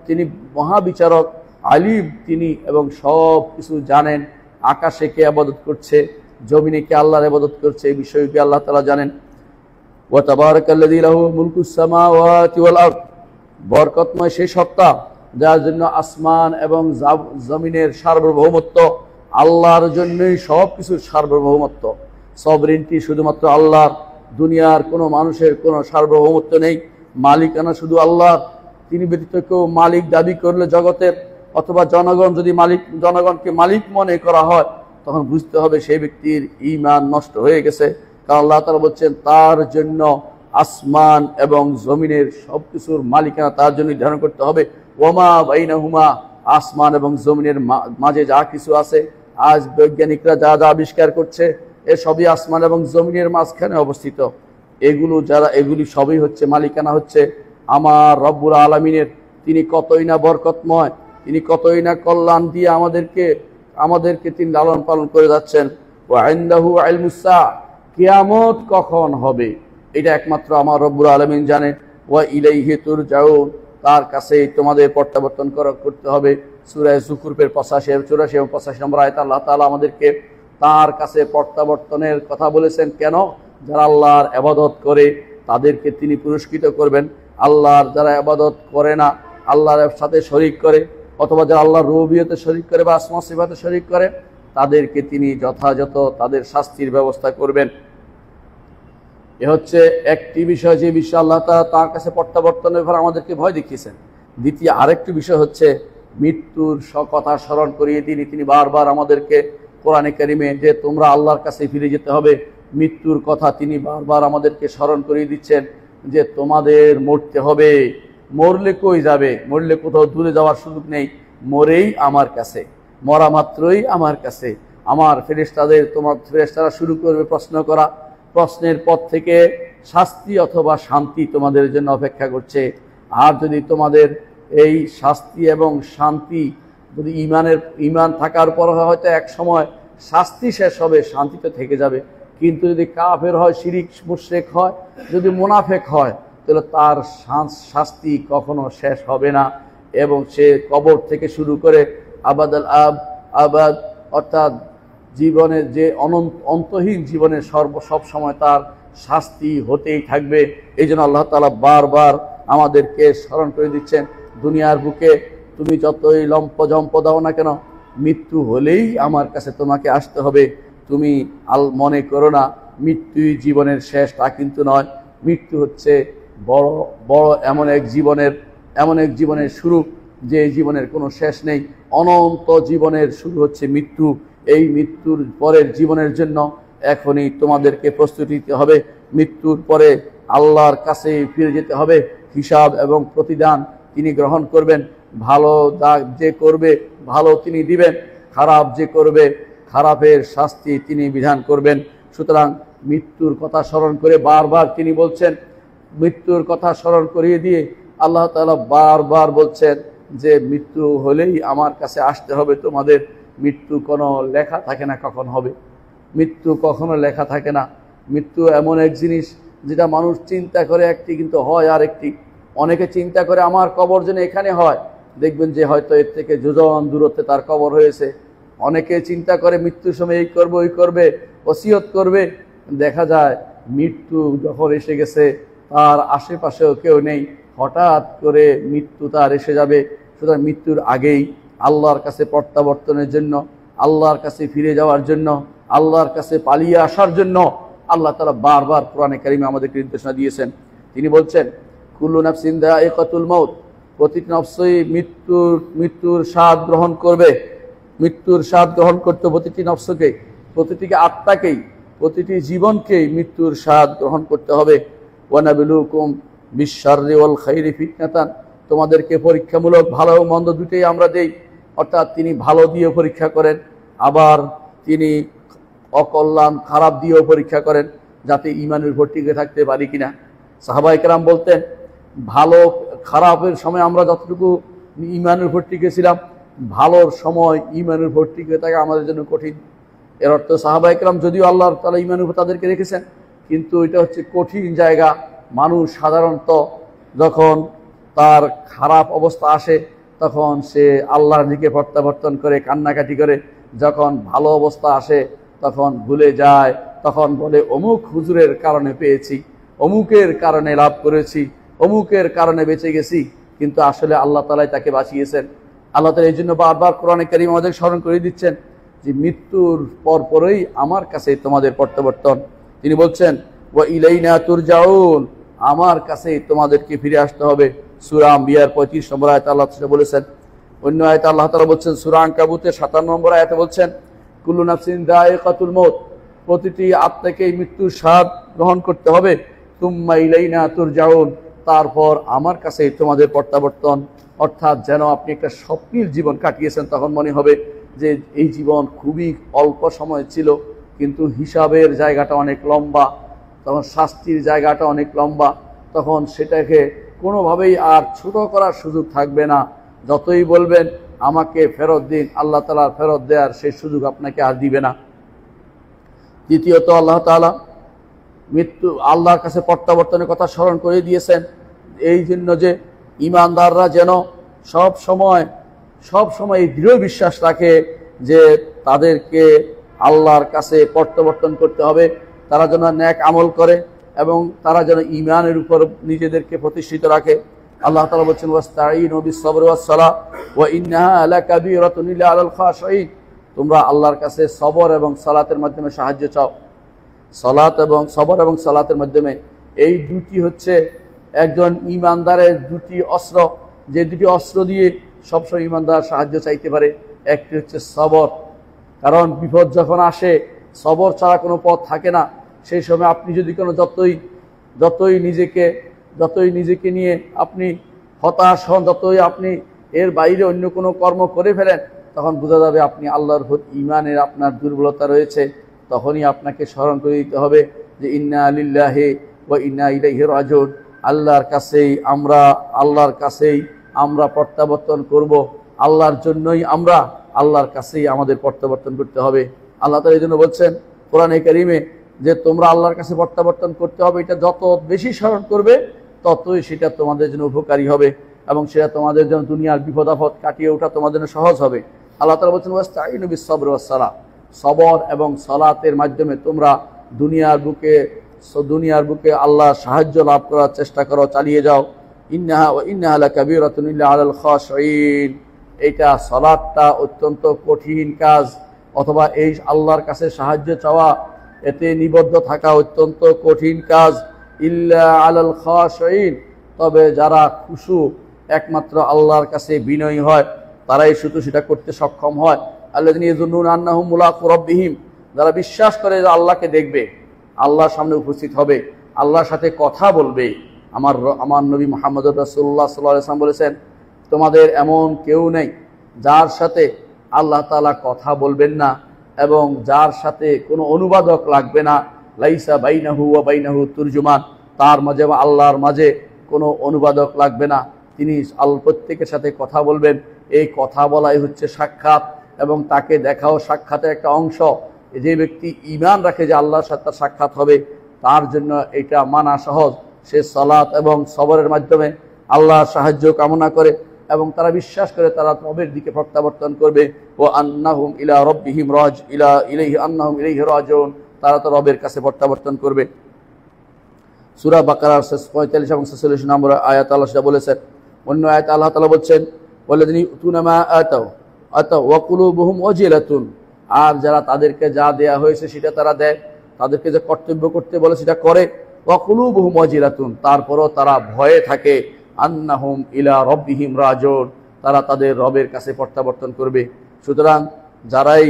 তিনি মহাবিচারক, আলিম তিনি, এবং সব কিছু জানেন। আকাশে কে ইবাদত করছে, জমিনে কে আল্লাহর ইবাদত করছে, এই বিষয়টি আল্লাহ তাআলা জানেন। ওয়া তাবারাকাল্লাযী লাহু মুলকুস সামাওয়াতি ওয়াল আরদ, বরকতময় সেই সত্তা যার জন্য আসমান এবং জমিনের সার্বভৌমত্ব, আল্লাহর জন্যই সব কিছুর সার্বভৌমত্ব, সবরিনটি শুধুমাত্র আল্লাহর। দুনিয়ার কোনো মানুষের কোনো সার্বভৌমত্ব নেই, মালিকানা শুধু আল্লাহর। তিনি ব্যতীত কেউ মালিক দাবি করলে জগতের, অথবা জনগণ যদি জনগণকে মালিক মনে করা হয়, তখন বুঝতে হবে সেই ব্যক্তির ঈমান নষ্ট হয়ে গেছে। কারণ আল্লাহ তাআলা বলছেন, তার জন্য আসমান এবং জমিনের সবকিছুর মালিকানা তার জন্য নির্ধারণ করতে হবে। ওয়ামা বাইনাহুমা, আসমান এবং জমিনের মাঝে যা কিছু আছে, আজ বৈজ্ঞানিকরা যা যা আবিষ্কার করছে, এসবই আসমান এবং জমিনের মাঝখানে অবস্থিত। এগুলি সবই হচ্ছে মালিকানা হচ্ছে আমার রব্বুল আলামিনের। তিনি কতই না বরকতময়, তিনি কতই না কল্যাণ দিয়ে আমাদেরকে তিনি লালন পালন করে যাচ্ছেন। ওয়া ইনদাহু ইলমুস সাআ, কিয়ামত কখন হবে এটা একমাত্র আমার রব্বুল আলামিন জানেন। ওয়া ইলাইহি তুরজাউন, তার কাছে তোমাদের প্রত্যাবর্তন করতে হবে। সূরা যুখরুফের 84 এবং 85 নম্বর আয়াতে আল্লাহ তাআলা আমাদেরকে তার কাছে প্রত্যাবর্তনের কথা বলেছেন। কেন? যারা আল্লাহর ইবাদত করে তাদেরকে তিনি পুরস্কৃত করবেন। আল্লাহর যারা ইবাদত করে না, আল্লাহর সাথে শরীক করে, অথবা যারা আল্লাহর রুবুবিয়তে শরীক করে বা আসমা সিফাতে শরীক করে, তাদেরকে তিনি যথাযথ তাদের শাস্তির ব্যবস্থা করবেন। এ হচ্ছে একটি বিষয়, যে বিষয় আল্লাহ তাআলা তার কাছে প্রত্যাবর্তনের ব্যাপারে আমাদেরকে ভয় দেখিয়েছেন। দ্বিতীয় আরেকটি বিষয় হচ্ছে মৃত্যুর কথা স্মরণ করিয়ে তিনি বারবার আমাদেরকে কোরআনে কারিমে যে তোমরা আল্লাহর কাছে ফিরে যেতে হবে, মৃত্যুর কথা তিনি বারবার আমাদেরকে স্মরণ করিয়ে দিচ্ছেন যে তোমাদের মরতে হবে। মরলে কই যাবে? মরলে কোথাও দূরে যাওয়ার সুযোগ নেই, মরেই আমার কাছে, মরা মাত্রই আমার কাছে। আমার ফেরেশতারা শুরু করবে প্রশ্ন করা, প্রশ্নের পর থেকে শাস্তি অথবা শান্তি তোমাদের জন্য অপেক্ষা করছে। আর যদি তোমাদের এই শাস্তি এবং শান্তি যদি ঈমান থাকার পর হয়তো এক সময় শাস্তি শেষ হবে, শান্তিতে থেকে যাবে। কিন্তু যদি কাফের হয়, শিরিক মুশরিক হয়, যদি মুনাফেক হয়, তাহলে তার শাস্তি কখনো শেষ হবে না এবং সে কবর থেকে শুরু করে আবাদাল আবাদ অর্থাৎ জীবনের যে অন্তহীন জীবনের সব সময় তার শাস্তি হতেই থাকবে। এই জন্য আল্লাহ তাআলা বারবার আমাদেরকে স্মরণ করে দিচ্ছেন, দুনিয়ার বুকে তুমি যতই লম্পজম্প দাও না কেন, মৃত্যু হলেই আমার কাছে তোমাকে আসতে হবে। তুমি মনে করো না মৃত্যুই জীবনের শেষ, তা কিন্তু নয়। মৃত্যু হচ্ছে বড় বড় এমন এক জীবনের শুরু, যে জীবনের কোনো শেষ নেই। অনন্ত জীবনের শুরু হচ্ছে মৃত্যু। এই মৃত্যুর পরের জীবনের জন্য এখনই তোমাদেরকে প্রস্তুতি নিতে হবে। মৃত্যুর পরে আল্লাহর কাছে ফিরে যেতে হবে। হিসাব এবং প্রতিদান তিনি গ্রহণ করবেন। ভালো যে করবে ভালো তিনি দিবেন, খারাপ যে করবে খারাপের শাস্তি তিনি বিধান করবেন। সুতরাং মৃত্যুর কথা স্মরণ করে বারবার তিনি বলছেন, মৃত্যুর কথা স্মরণ করিয়ে দিয়ে আল্লাহ তাআলা বারবার বলছেন যে মৃত্যু হলেই আমার কাছে আসতে হবে তোমাদের। মৃত্যু কোনো লেখা থাকে না কখন হবে, মৃত্যু কখনো লেখা থাকে না। মৃত্যু এমন এক জিনিস যেটা মানুষ চিন্তা করে একটি, কিন্তু হয় আর একটি। অনেকে চিন্তা করে আমার কবর যেন এখানে হয়, দেখবেন যে হয়তো এর থেকে যোজন দূরত্বে তার কবর হয়েছে। অনেকে চিন্তা করে মৃত্যুর সময় এই করবে ওই করবে, ওসিয়ত করবে, দেখা যায় মৃত্যু যখন এসে গেছে তার আশেপাশেও কেউ নেই, হঠাৎ করে মৃত্যু তার এসে যাবে। সুতরাং মৃত্যুর আগেই আল্লাহর কাছে প্রত্যাবর্তনের জন্য, আল্লাহর কাছে ফিরে যাওয়ার জন্য, আল্লাহর কাছে পালিয়ে আসার জন্য আল্লাহ তাআলা বারবার কোরআনে কারিমে আমাদেরকে নির্দেশনা দিয়েছেন। তিনি বলছেন, কুল্লু নাফসিন যায়িকাতুল মাউত, প্রতিটি নফসই মৃত্যুর স্বাদ গ্রহণ করবে। মৃত্যুর স্বাদ গ্রহণ করতে প্রতিটি নফসকে, প্রতিটি আত্মাকেই, প্রতিটি জীবনকেই মৃত্যুর স্বাদ গ্রহণ করতে হবে। ওয়ানাবিলুকুম বিশ-শাররি ওয়াল খাইরি ফিতনাতান, তোমাদেরকে পরীক্ষামূলক ভালো ও মন্দ দুটোই আমরা দেই। অর্থাৎ তিনি ভালো দিয়ে পরীক্ষা করেন, আবার তিনি অকল্যাণ খারাপ দিয়েও পরীক্ষা করেন, যাতে ঈমানের উপর টিকে থাকতে পারি কিনা। সাহাবায়ে কেরাম বলতেন, ভালো খারাপের সময় আমরা যতটুকু ঈমানের উপর টিকেছিলাম, ভালোর সময় ঈমানের উপর টিকে থাকা আমাদের জন্য কঠিন। এর অর্থ সাহাবায়ে কেরাম যদিও আল্লাহ তাআলা ঈমানের উপর তাদেরকে রেখেছেন, কিন্তু এটা হচ্ছে কঠিন জায়গা। মানুষ সাধারণত যখন তার খারাপ অবস্থা আসে তখন সে আল্লাহর দিকে প্রত্যাবর্তন করে, কান্নাকাটি করে। যখন ভালো অবস্থা আসে তখন ভুলে যায়, তখন বলে অমুক হুজুরের কারণে পেয়েছি, অমুকের কারণে লাভ করেছি, অমুকের কারণে বেঁচে গেছি। কিন্তু আসলে আল্লাহ তাআলাই তাকে বাঁচিয়েছেন। আল্লাহ তাআলা এই জন্য বারবার কোরআনে কারীম আমাদের স্মরণ করে দিচ্ছেন যে মৃত্যুর পরপরই আমার কাছে তোমাদের প্রত্যাবর্তন। তিনি বলছেন, ওয়া ইলাইনা তুরজাউন, আমার কাছে তোমাদেরকে ফিরে আসতে হবে। সূরা আম্বিয়ার 35 নম্বর আয়াতে আল্লাহ তাআলা বলেছেন। অন্য আয়াতে আল্লাহ তাআলা বলছেন, সূরা আনকাবুতের 57 নম্বর আয়াতে বলছেন, কুল্লু নাফসিন যায়িকাতুল মাউত, প্রতিটি আত্মাকেই মৃত্যুর স্বাদ গ্রহণ করতে হবে। তুম্মা ইলাইনা তুরজাউন, তারপর আমার কাছে তোমাদের প্রত্যাবর্তন। অর্থাৎ যেন আপনি একটা স্বপ্নের জীবন কাটিয়েছেন, তখন মনে হবে যে এই জীবন খুবই অল্প সময় ছিল, কিন্তু হিসাবের জায়গাটা অনেক লম্বা, তখন শাস্তির জায়গাটা অনেক লম্বা। তখন সেটাকে কোনোভাবেই আর ছোট করার সুযোগ থাকবে না। যতই বলবেন আমাকে ফেরত দিন, আল্লাহ তাআলা ফেরত দেওয়ার সেই সুযোগ আপনাকে আর দিবে না। দ্বিতীয়ত আল্লাহ তাআলা মৃত্যু আল্লাহর কাছে প্রত্যাবর্তনের কথা স্মরণ করে দিয়েছেন, এই জন্য যে ঈমানদাররা যেন সব সময় দৃঢ় বিশ্বাস রাখে যে তাদেরকে আল্লাহর কাছে প্রত্যাবর্তন করতে হবে। তারা যেন নেক আমল করে এবং তারা যেন ঈমানের উপর নিজেদেরকে প্রতিষ্ঠিত রাখে। আল্লাহ তাআলা বলেছেন, ওয়াস্তাঈনু বিস-সাবরি ওয়াস-সালাহ ওয়া ইন্নাহা লাকাবীরাতুন ইল্লা আলাল খাশিঈন, তোমরা আল্লাহর কাছে সবর এবং সালাতের মাধ্যমে সাহায্য চাও। সবর এবং সালাতের মাধ্যমে, এই দুটি হচ্ছে একজন ঈমানদারের দুটি অস্ত্র, যে দুটি অস্ত্র দিয়ে সবসময় ঈমানদার সাহায্য চাইতে পারে। একটি হচ্ছে সবর, কারণ বিপদ যখন আসে সবর ছাড়া কোনো পথ থাকে না। সেই সময় আপনি যদি কোনো যতই নিজেকে নিয়ে আপনি হতাশ হন, যতই আপনি এর বাইরে অন্য কোনো কর্ম করে ফেলেন, তখন বোঝা যাবে আপনি আল্লাহর উপর ঈমানের আপনার দুর্বলতা রয়েছে। তখনই আপনাকে স্মরণ করে দিতে হবে যে ইন্না লিল্লাহি ওয়া ইন্না ইলাইহি রাজিউন, আল্লাহর কাছেই আমরা প্রত্যাবর্তন করব। আল্লাহর জন্যই আল্লাহর কাছেই আমাদের প্রত্যাবর্তন করতে হবে। আল্লাহ তাআলা এই জন্য বলছেন কোরআনে কারীমে যে তোমরা আল্লাহর কাছে প্রত্যাবর্তন করতে হবে, এটা যত বেশি স্মরণ করবে ততই সেটা তোমাদের জন্য উপকারী হবে এবং সেটা তোমাদের জন্য দুনিয়ার বিপদ আপদ কাটিয়ে ওঠা তোমাদের জন্য সহজ হবে। আল্লাহ তাআলা বলছেন ওয়াস্তাঈনু বিস-সাবরি ওয়াস-সালাহ, সবর এবং সালাতের মাধ্যমে তোমরা দুনিয়ার বুকে আল্লাহর সাহায্য লাভ করার চেষ্টা করো, চালিয়ে যাও। ইন্নাহা লাকাবীরাতুন ইল্লা আলাল খাশিঈন, এইটা সালাতটা অত্যন্ত কঠিন কাজ, অথবা এই আল্লাহর কাছে সাহায্য চাওয়া, এতে নিবদ্ধ থাকা অত্যন্ত কঠিন কাজ। ইল্লা আলাল খাশিঈন, তবে যারা খুশু একমাত্র আল্লাহর কাছে বিনয়ী হয় তারাই শুধু সেটা করতে সক্ষম হয়। আল্লাযীনা ইয়াযুন্নুনা আন্নাহুম মুলাকু রাব্বিহিম, যারা বিশ্বাস করে যে আল্লাহকে দেখবে, আল্লাহর সামনে উপস্থিত হবে, আল্লাহর সাথে কথা বলবে। আমার নবী মুহাম্মদুর রাসূলুল্লাহ সাল্লাল্লাহু আলাইহি ওয়াসাল্লাম বলেছেন, তোমাদের এমন কেউ নেই যার সাথে আল্লাহ তাআলা কথা বলবেন না এবং যার সাথে কোনো অনুবাদক লাগবে না। লাইসা বাইনাহু ওয়া বাইনাহু তুরজুমান, তার মাঝে বা আল্লাহর মাঝে কোনো অনুবাদক লাগবে না, তিনি প্রত্যেকের সাথে কথা বলবেন। এই কথা বলাই হচ্ছে সাক্ষাৎ এবং তাকে দেখাও সাক্ষাতের একটা অংশ। যে ব্যক্তি ঈমান রাখে যে আল্লাহর সাথে তার সাক্ষাৎ হবে, তার জন্য এটা মানা সহজ। সে সালাত এবং সবরের মাধ্যমে আল্লাহর সাহায্য কামনা করে এবং তারা বিশ্বাস করে তারা রবের দিকে প্রত্যাবর্তন করবে। ও আন্নাহুম ইলা রাব্বিহিম আন্নাহুম ইলাইহি রাজিউন, তারা তো রবের কাছে প্রত্যাবর্তন করবে। সূরা বাকারার 45 এবং 46 নম্বর আয়াত আল্লাহ সেটা বলেছেন। অন্য আয়াত আল্লাহ তাআলা বলছেন, ওয়াল্লাযীনা ইউতুনা মা আতাও ওয়া কুলুবুহুম ওয়াজিলাতুন, আর যারা তাদেরকে যা দেয়া হয়েছে সেটা তারা দেয়, তাদেরকে যে কর্তব্য করতে বলে সেটা করে। ওয়া কুলুবুহুম ওয়াজিলাতুন, তারপরও তারা ভয়ে থাকে। আন্নাহুম ইলা রাব্বিহিম রাজিউন, তারা তাদের রবের কাছে প্রত্যাবর্তন করবে। সুতরাং যারাই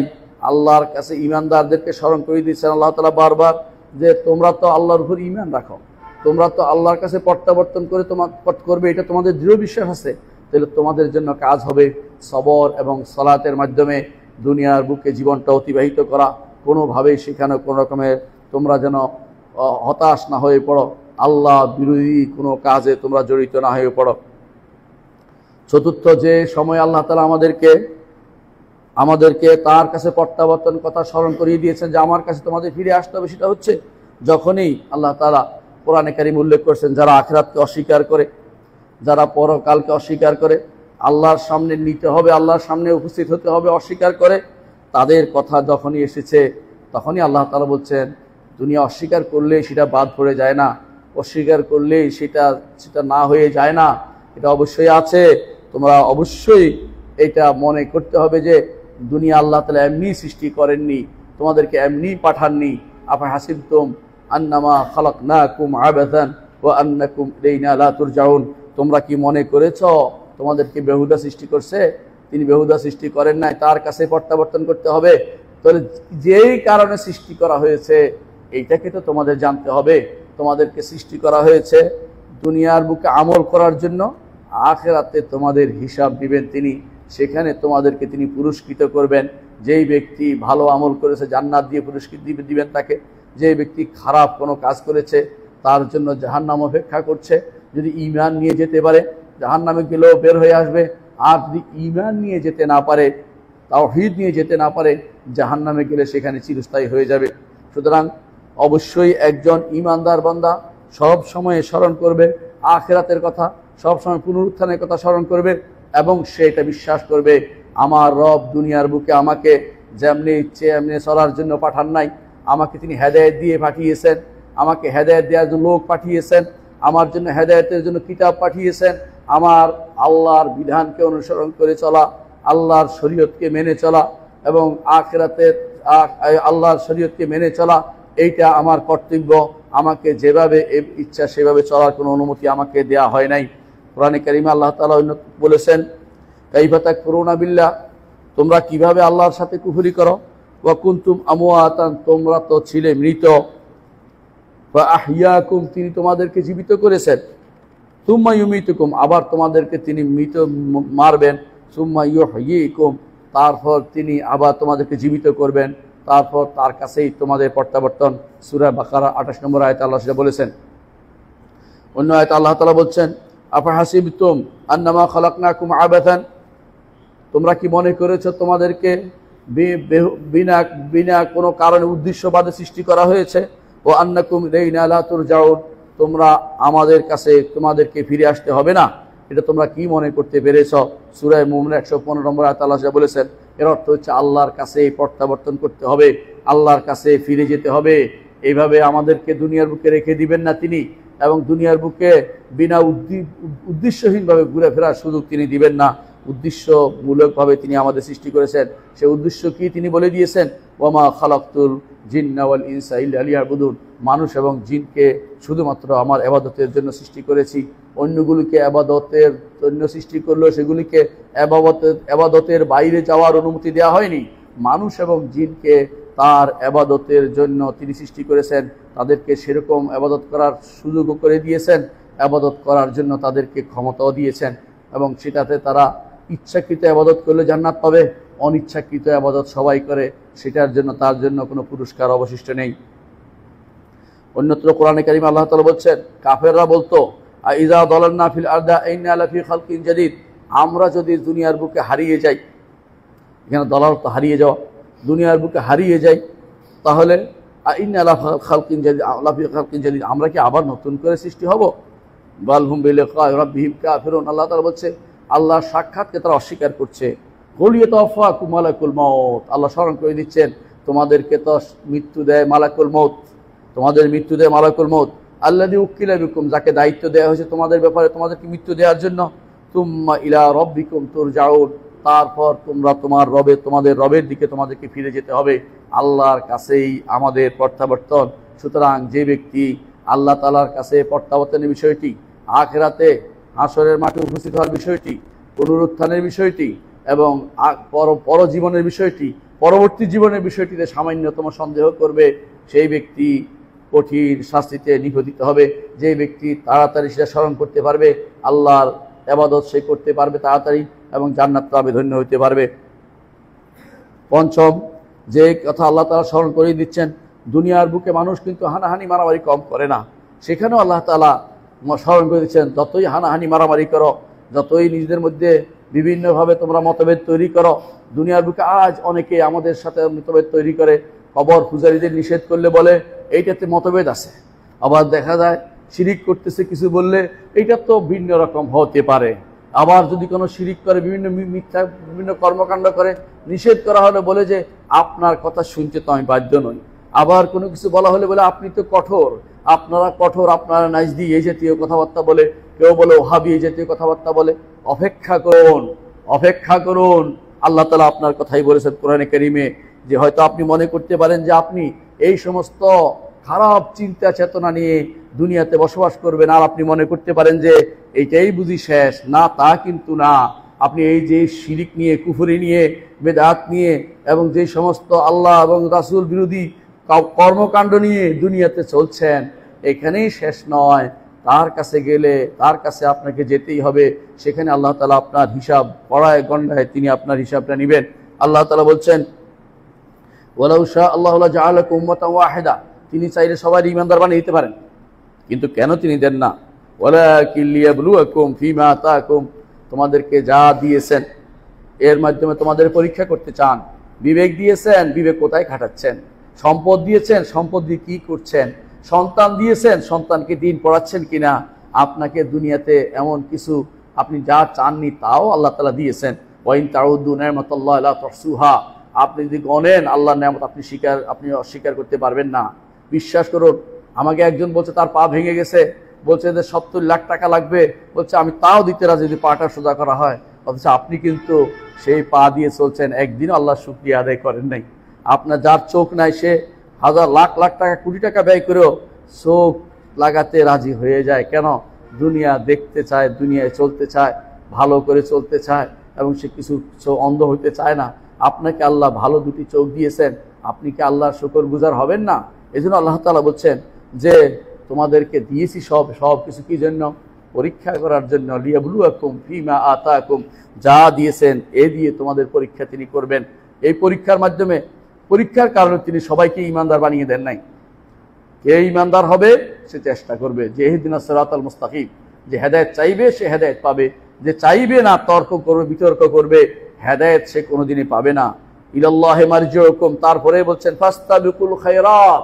আল্লাহর কাছে ঈমানদারদেরকে স্মরণ করে দিচ্ছেন আল্লাহ তাআলা বারবার, যে তোমরা তো আল্লাহর উপর ঈমান রাখো, তোমরা তো আল্লাহর কাছে প্রত্যাবর্তন করবে, এটা তোমাদের দৃঢ় বিশ্বাস আছে, তাহলে তোমাদের জন্য কাজ হবে সবর এবং সালাতের মাধ্যমে দুনিয়ার বুকে জীবনটা অতিবাহিত করা। কোনোভাবেই সেখানে কোনো রকমের তোমরা যেন হতাশ না হয়ে পড়ো, আল্লাহ বিরোধী কোনো কাজে তোমরা জড়িত না হয়ে পড়ো। চতুর্থ, যে সময় আল্লাহ তাআলা আমাদেরকে তার কাছে প্রত্যাবর্তন কথা স্মরণ করিয়ে দিয়েছেন যে আমার কাছে তোমাদের ফিরে আসতে হবে, সেটা হচ্ছে যখনই আল্লাহ তাআলা কোরআনে কারীম উল্লেখ করেছেন যারা আখিরাতকে অস্বীকার করে, যারা পরকালকে অস্বীকার করে, আল্লাহর সামনে নিতে হবে, আল্লাহর সামনে উপস্থিত হতে হবে, অস্বীকার করে, তাদের কথা যখনই এসেছে তখনই আল্লাহ তাআলা বলছেন দুনিয়া অস্বীকার করলে সেটা বাদ পড়ে যায় না, অস্বীকার করলে সেটা না হয়ে যায় না, এটা অবশ্যই আছে। তোমরা অবশ্যই এটা মনে করতে হবে যে দুনিয়া আল্লাহ তাআলা এমনি সৃষ্টি করেননি, তোমাদেরকে এমনি পাঠাননি। আফা হাসিবতুম আন্নামা খালাকনাকুম আবাসান ওয়া আন্নাকুম ইলাইনা লা তুরজাউন, তোমরা কি মনে করেছো তোমাদেরকে বেহুদা সৃষ্টি করছে? তিনি বেহুদা সৃষ্টি করেন নাই, তার কাছে প্রত্যাবর্তন করতে হবে। তাহলে যেই কারণে সৃষ্টি করা হয়েছে এইটাকে তো তোমাদের জানতে হবে। তোমাদেরকে সৃষ্টি করা হয়েছে দুনিয়ার বুকে আমল করার জন্য, আখিরাতে তোমাদের হিসাব দিবেন তিনি, সেখানে তোমাদেরকে তিনি পুরস্কৃত করবেন। যেই ব্যক্তি ভালো আমল করেছে জান্নাত দিয়ে পুরস্কৃত দিবেন তাকে, যেই ব্যক্তি খারাপ কোনো কাজ করেছে তার জন্য জাহান্নাম অপেক্ষা করছে। যদি ঈমান নিয়ে যেতে পারে জাহান্নামে গেলেও বের হয়ে আসবে, আর যদি ঈমান নিয়ে যেতে না পারে, তাওহীদ নিয়ে যেতে না পারে, জাহান্নামে গেলে সেখানে চিরস্থায়ী হয়ে যাবে। সুতরাং অবশ্যই একজন ঈমানদার বান্দা সব সময় স্মরণ করবে আখিরাতের কথা, সব সময় পুনরুত্থানের কথা স্মরণ করবে এবং সে এটা বিশ্বাস করবে আমার রব দুনিয়ার বুকে আমাকে যেমনি ইচ্ছে এমনি চলার জন্য পাঠান নাই, আমাকে তিনি হেদায়েত দিয়ে পাঠিয়েছেন, আমাকে হেদায়েত দেওয়ার জন্য লোক পাঠিয়েছেন, আমার জন্য হেদায়েতের জন্য কিতাব পাঠিয়েছেন। আমার আল্লাহর বিধানকে অনুসরণ করে চলা, আল্লাহর শরীয়তকে মেনে চলা এবং আখিরাতে আল্লাহর শরীয়তকে মেনে চলা, এইটা আমার কর্তব্য। আমাকে যেভাবে ইচ্ছা সেভাবে চলার কোনো অনুমতি আমাকে দেয়া হয় নাই। কোরআনে কারীমে আল্লাহ তাআলা বলেছেন, কাইফা তাকফুরুনা বিল্লাহ, তোমরা কিভাবে আল্লাহর সাথে কুফরি করো। ওয়া কুনতুম আমওয়াতান, তোমরা তো ছিলে মৃত। ওয়া আহইয়াকুম, তিনি তোমাদেরকে জীবিত করেছেন। সুম্মা ইউমিতুকুম, আবার তোমাদেরকে তিনি মৃত মারবেন। সুম্মা ইউহয়িকুম, তারপর তিনি আবার তোমাদেরকে জীবিত করবেন, তারপর তার কাছেই তোমাদের প্রত্যাবর্তন। সূরা বাকারা 28 নম্বর আয়াতে আল্লাহ সেটা বলেছেন। অন্য আয়াতে আল্লাহ তাআলা বলছেন, আফা হাসিবতুম আন্নামা খালাকনাকুম আবাসান, তোমরা কি মনে করেছো তোমাদেরকে বিনা বিনা কোনো কারণে উদ্দেশ্যবাদে সৃষ্টি করা হয়েছে। ও আন্নাকুম ইলাইনা লা তুরজাউন, তোমরা আমাদের কাছে তোমাদেরকে ফিরে আসতে হবে না, এটা তোমরা কি মনে করতে পেরেছ? সূরা মুমিনুন 115 নম্বর আয়াতে আল্লাহ বলেছেন, এর অর্থ হচ্ছে আল্লাহর কাছে প্রত্যাবর্তন করতে হবে, আল্লাহর কাছে ফিরে যেতে হবে। এইভাবে আমাদেরকে দুনিয়ার বুকে রেখে দিবেন না তিনি, এবং দুনিয়ার বুকে বিনা উদ্দেশ্যহীনভাবে ঘুরে ফেরার সুযোগ তিনি দিবেন না। উদ্দেশ্যমূলকভাবে তিনি আমাদের সৃষ্টি করেছেন। সে উদ্দেশ্য কি তিনি বলে দিয়েছেন, ওয়ামা খালাকতুল জিন্না ওয়াল ইনসা ইল্লা লিয়াবুদুন, মানুষ এবং জিনকে শুধুমাত্র আমার ইবাদতের জন্য সৃষ্টি করেছি। অন্যগুলিকে ইবাদতের জন্য সৃষ্টি করলেও সেগুলিকে ইবাদতের বাইরে যাওয়ার অনুমতি দেওয়া হয়নি। মানুষ এবং জিনকে তার ইবাদতের জন্য তিনি সৃষ্টি করেছেন, তাদেরকে সেরকম ইবাদত করার সুযোগও করে দিয়েছেন, ইবাদত করার জন্য তাদেরকে ক্ষমতাও দিয়েছেন, এবং সেটাতে তারা ইচ্ছাকৃত ইবাদত করলে জান্নাত পাবে, অনিচ্ছাকৃত ইবাদত সবাই করে, সেটার জন্য তার জন্য কোনো পুরস্কার অবশিষ্ট নেই। অন্যত্র কোরআনে কারিমে আল্লাহ তাআলা বলছেন, কাফেররা বলতো ইযা দালালনা ফিল আরদি ইন্না লাফি খালকিন জাদীদ, আমরা যদি দুনিয়ার বুকে হারিয়ে যাই, এখানে দলাল তো হারিয়ে যাওয়া, দুনিয়ার বুকে হারিয়ে যাই, তাহলে ইন্না লাফি খালকিন জাদীদ, আমরা কি আবার নতুন করে সৃষ্টি হব? বাল হুম বিলিকাই রাব্বিহিম কাফিরুন, আল্লাহ তাআলা বলছে আল্লাহর সাক্ষাৎকে তারা অস্বীকার করছে। কুল ইয়াতাওয়াফাকুম মালাকুল মাউত, আল্লাহ স্মরণ করে দিচ্ছেন তোমাদেরকে তো মৃত্যু দেয় মালাকুল মউত, তোমাদের মৃত্যু দেয় মালাকুল মউত, আল্লাযী উকিলা বিকুম, যাকে দায়িত্ব দেওয়া হয়েছে তোমাদের ব্যাপারে তোমাদেরকে মৃত্যু দেওয়ার জন্য। তুম্মা ইলা রাব্বিকুম তুরজাউন, তারপর তোমরা তোমাদের রবের দিকে তোমাদেরকে ফিরে যেতে হবে, আল্লাহর কাছেই আমাদের প্রত্যাবর্তন। সুতরাং যে ব্যক্তি আল্লাহ তাআলার কাছে প্রত্যাবর্তনের বিষয়টি, আখিরাতে হাসরের মাঠে উপস্থিত হওয়ার বিষয়টি, পুনরুত্থানের বিষয়টি এবং পরজীবনের বিষয়টি, পরবর্তী জীবনের বিষয়টিতে সামান্যতম সন্দেহ করবে, সেই ব্যক্তি কঠিন শাস্তিতে নিপতিত হবে। যে ব্যক্তি তাড়াতাড়ি সেটা স্মরণ করতে পারবে, আল্লাহর ইবাদত সে করতে পারবে তাড়াতাড়ি, এবং জান্নাত লাভে ধন্য হতে পারবে। পঞ্চম যে কথা আল্লাহ তাআলা স্মরণ করে দিচ্ছেন, দুনিয়ার বুকে মানুষ কিন্তু হানাহানি মারামারি কম করে না, সেখানেও আল্লাহ তাআলা স্মরণ করে দিচ্ছেন, যতই হানাহানি মারামারি করো, যতই নিজেদের মধ্যে বিভিন্নভাবে তোমরা মতভেদ তৈরি করো, দুনিয়ার বুকে আজ অনেকে আমাদের সাথে মতভেদ তৈরি করে, কবর পূজারীদের নিষেধ করলে বলে এইটাতে মতভেদ আছে, আবার দেখা যায় শিরিক করতেছে কিছু বললে এইটা তো ভিন্ন রকম হতে পারে, আবার যদি কোনো শিরিক করে বিভিন্ন কর্মকাণ্ড করে নিষেধ করা হলে বলে যে আপনার কথা শুনতে তো আমি বাধ্য নই, আবার কোনো কিছু বলা হলে বলে আপনি তো কঠোর, আপনারা কঠোর, আপনারা নাজদি, এই জাতীয় কথাবার্তা বলে, কেউ বলে ওহাবি, এই জাতীয় কথাবার্তা বলে। অপেক্ষা করুন, অপেক্ষা করুন, আল্লাহ তাআলা আপনার কথাই বলেছেন কোরআনে কারীমে, যে হয়তো আপনি মনে করতে পারেন যে আপনি এই সমস্ত খারাপ চিন্তা চেতনা নিয়ে দুনিয়াতে বসবাস করবেন, আর আপনি মনে করতে পারেন যে এইটাই বুঝি শেষ, না তা কিন্তু না। আপনি এই যে শিরিক নিয়ে, কুফরি নিয়ে, বেদাত নিয়ে এবং যে সমস্ত আল্লাহ এবং রাসূল বিরোধী কর্মকাণ্ড নিয়ে দুনিয়াতে চলছেন, এখানেই শেষ নয়, তার কাছে গেলে তার কাছে আপনাকে যেতেই হবে, সেখানে আল্লাহ তাআলা আপনার হিসাব পড়ায় গণ্ডায় তিনি আপনার হিসাবটা নেবেন। আল্লাহ তাআলা বলছেন, ওয়ালাউ শা আল্লাহু লাজআলাকুম উম্মাতান ওয়াহিদা, তিনি চাইলে সবাই ঈমানদার বানিয়ে দিতে পারেন, কিন্তু কেন তিনি দেন না? ওয়ালাকিন লিয়াবলুয়াকুম ফীমা আতাকুম, তোমাদেরকে যা দিয়েছেন এর মাধ্যমে তোমাদের পরীক্ষা করতে চান। বিবেক দিয়েছেন, বিবেক কোথায় খাটাচ্ছেন? সম্পদ দিয়েছেন, সম্পদ দিয়ে কি করছেন? সন্তান দিয়েছেন, সন্তানকে দিন পড়াচ্ছেন কিনা? আপনাকে দুনিয়াতে এমন কিছু আপনি যা চাননি তাও আল্লাহ তাআলা দিয়েছেন। ওয়াইন তাউদ্দু নি'মাতাল্লাহি লা তুহসুহা, আপনি যদি গণেন আল্লাহর নিয়ামত আপনি অস্বীকার করতে পারবেন না। বিশ্বাস করুন, আমাকে একজন বলছে তার পা ভেঙে গেছে, বলছে যে 70 লাখ টাকা লাগবে, বলছে আমি তাও দিতে রাজি যদি পাটা সোজা করা হয়, অথচ আপনি কিন্তু সেই পা দিয়ে চলছেন, একদিন আল্লাহর শুকরিয়া আদায় করেন নাই। আপনার যার চোখ নাই সে হাজার লাখ লাখ টাকা কোটি টাকা ব্যয় করেও চোখ লাগাতে রাজি হয়ে যায়। কেন? দুনিয়া দেখতে চায়, দুনিয়ায় চলতে চায়, ভালো করে চলতে চায়, এবং সে কিছু অন্ধ হইতে চায় না। আপনাকে আল্লাহ ভালো দুটি চোখ দিয়েছেন, আপনি কি আল্লাহর শুকরগুজার হবেন না? এই জন্য আল্লাহ তাআলা বলছেন যে তোমাদেরকে দিয়েছি সব কিছু কি জন্য? পরীক্ষা করার জন্য। লিয়াবলুয়াকুম ফীমা আতাকুম, যা দিয়েছেন এ দিয়ে তোমাদের পরীক্ষা তিনি করবেন। এই পরীক্ষার মাধ্যমে, পরীক্ষার কারণে তিনি সবাইকে ঈমানদার বানিয়ে দেন নাই। কে ঈমানদার হবে সে চেষ্টা করবে, যে ইহদিনাস সিরাতাল মুস্তাকিম, যে হেদায়েত চাইবে সে হেদায়েত পাবে, যে চাইবে না তর্ক করবে, বিতর্ক করবে, হেদায়েত সে কোনোদিনই পাবে না। ইলাল্লাহি মারজিউকুম, তারপরে বলছেন ফাস্তাবিকুল খায়রাত,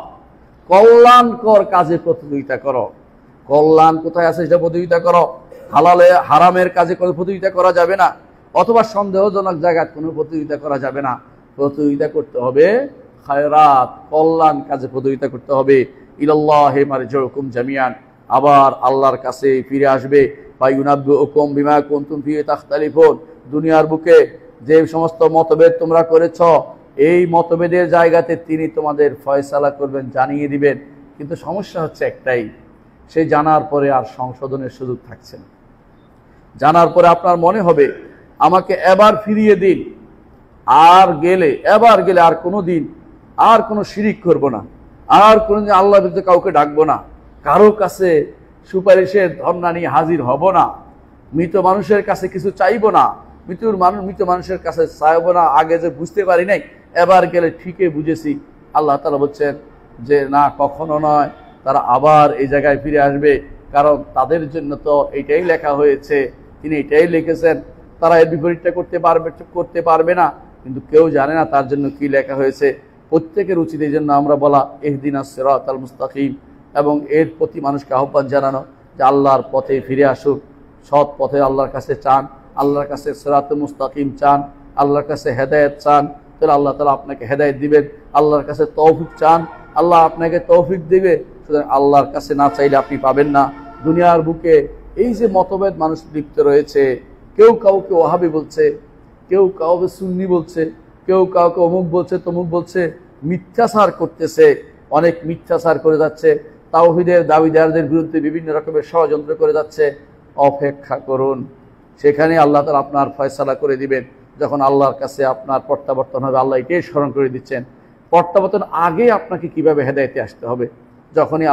কল্যাণকর কাজে প্রতিযোগিতা করো। কল্যাণ কোথায় আছে সেটা প্রতিযোগিতা করো। হালালে হারামের কাজে কোনো প্রতিযোগিতা করা যাবে না, অথবা সন্দেহজনক জায়গায় কোনো প্রতিযোগিতা করা যাবে না। প্রতিযোগিতা করতে হবে খায়রাত, কল্যাণ কাজে প্রতিযোগিতা করতে হবে। ইলাল্লাহি মারজিউকুম জামিয়ান, আবার আল্লাহর কাছে ফিরে আসবে। ফায়ুনাব্বিউকুম বিমা কুনতুম ফিহি তাখতালিফুন, দুনিয়ার বুকে যে সমস্ত মতভেদ তোমরা করেছ, এই মতভেদের জায়গাতে তিনি তোমাদের ফয়সালা করবেন, জানিয়ে দিবেন। কিন্তু সমস্যা হচ্ছে একটাই, সে জানার পরে আর সংশোধনের সুযোগ থাকছে না। জানার পরে আপনার মনে হবে আমাকে এবার ফিরিয়ে দিন, এবার গেলে আর কোনো দিন আর কোনো শিরিক করব না, আর কোনোদিন আল্লাহর বিরুদ্ধে কাউকে ডাকবো না, কারো কাছে সুপারিশের ধর্ণা নিয়ে হাজির হব না, মৃত মানুষের কাছে কিছু চাইবো না, মৃত মানুষের কাছে চাইবো না। আগে যে বুঝতে পারি নাই, এবার গেলে ঠিকই বুঝেছি। আল্লাহ তাআলা বলছেন যে না, কখনো নয়, তারা আবার এই জায়গায় ফিরে আসবে, কারণ তাদের জন্য তো এইটাই লেখা হয়েছে, তিনি এটাই লিখেছেন। তারা এর বিপরীতটা করতে পারবে না, কিন্তু কেউ জানে না তার জন্য কি লেখা হয়েছে। প্রত্যেকের উচিত এই জন্য আমরা বলা ইহদিনাস সিরাতাল মুস্তাকিম, এবং এর প্রতি মানুষকে আহ্বান জানানো যে আল্লাহর পথে ফিরে আসুক, সৎ পথে আল্লাহর কাছে চান, আল্লাহর কাছে সিরাতুল মুস্তাকিম চান, আল্লাহর কাছে হেদায়েত চান, তাহলে আল্লাহ তাআলা আপনাকে হেদায়েত দিবেন। আল্লাহর কাছে তৌফিক চান, আল্লাহ আপনাকে তৌফিক দিবে। সুতরাং আল্লাহর কাছে না চাইলে আপনি পাবেন না। দুনিয়ার বুকে এই যে মতভেদ মানুষ লিপ্ত রয়েছে, কেউ কাউকে ওয়াহাবি বলছে, কেউ কাউকে সুন্নি বলছে, কেউ কাউকে অমুক বলছে, তমুক বলছে, মিথ্যাচার করতেছে, অনেক মিথ্যাচার করে যাচ্ছে, তাওহীদের দাবিদারদের বিরুদ্ধে বিভিন্ন রকমের ষড়যন্ত্র করে যাচ্ছে। অপেক্ষা করুন, সেখানে আল্লাহ তাআলা আপনার ফয়সালা করে দিবেন। যখন আল্লাহর কাছে আপনার প্রত্যাবর্তন হবে, আল্লাহ এটাই স্মরণ করে দিচ্ছেন। প্রত্যাবর্তন আগে আপনাকে কিভাবে হেদায়েতে আসতে হবে। যখনই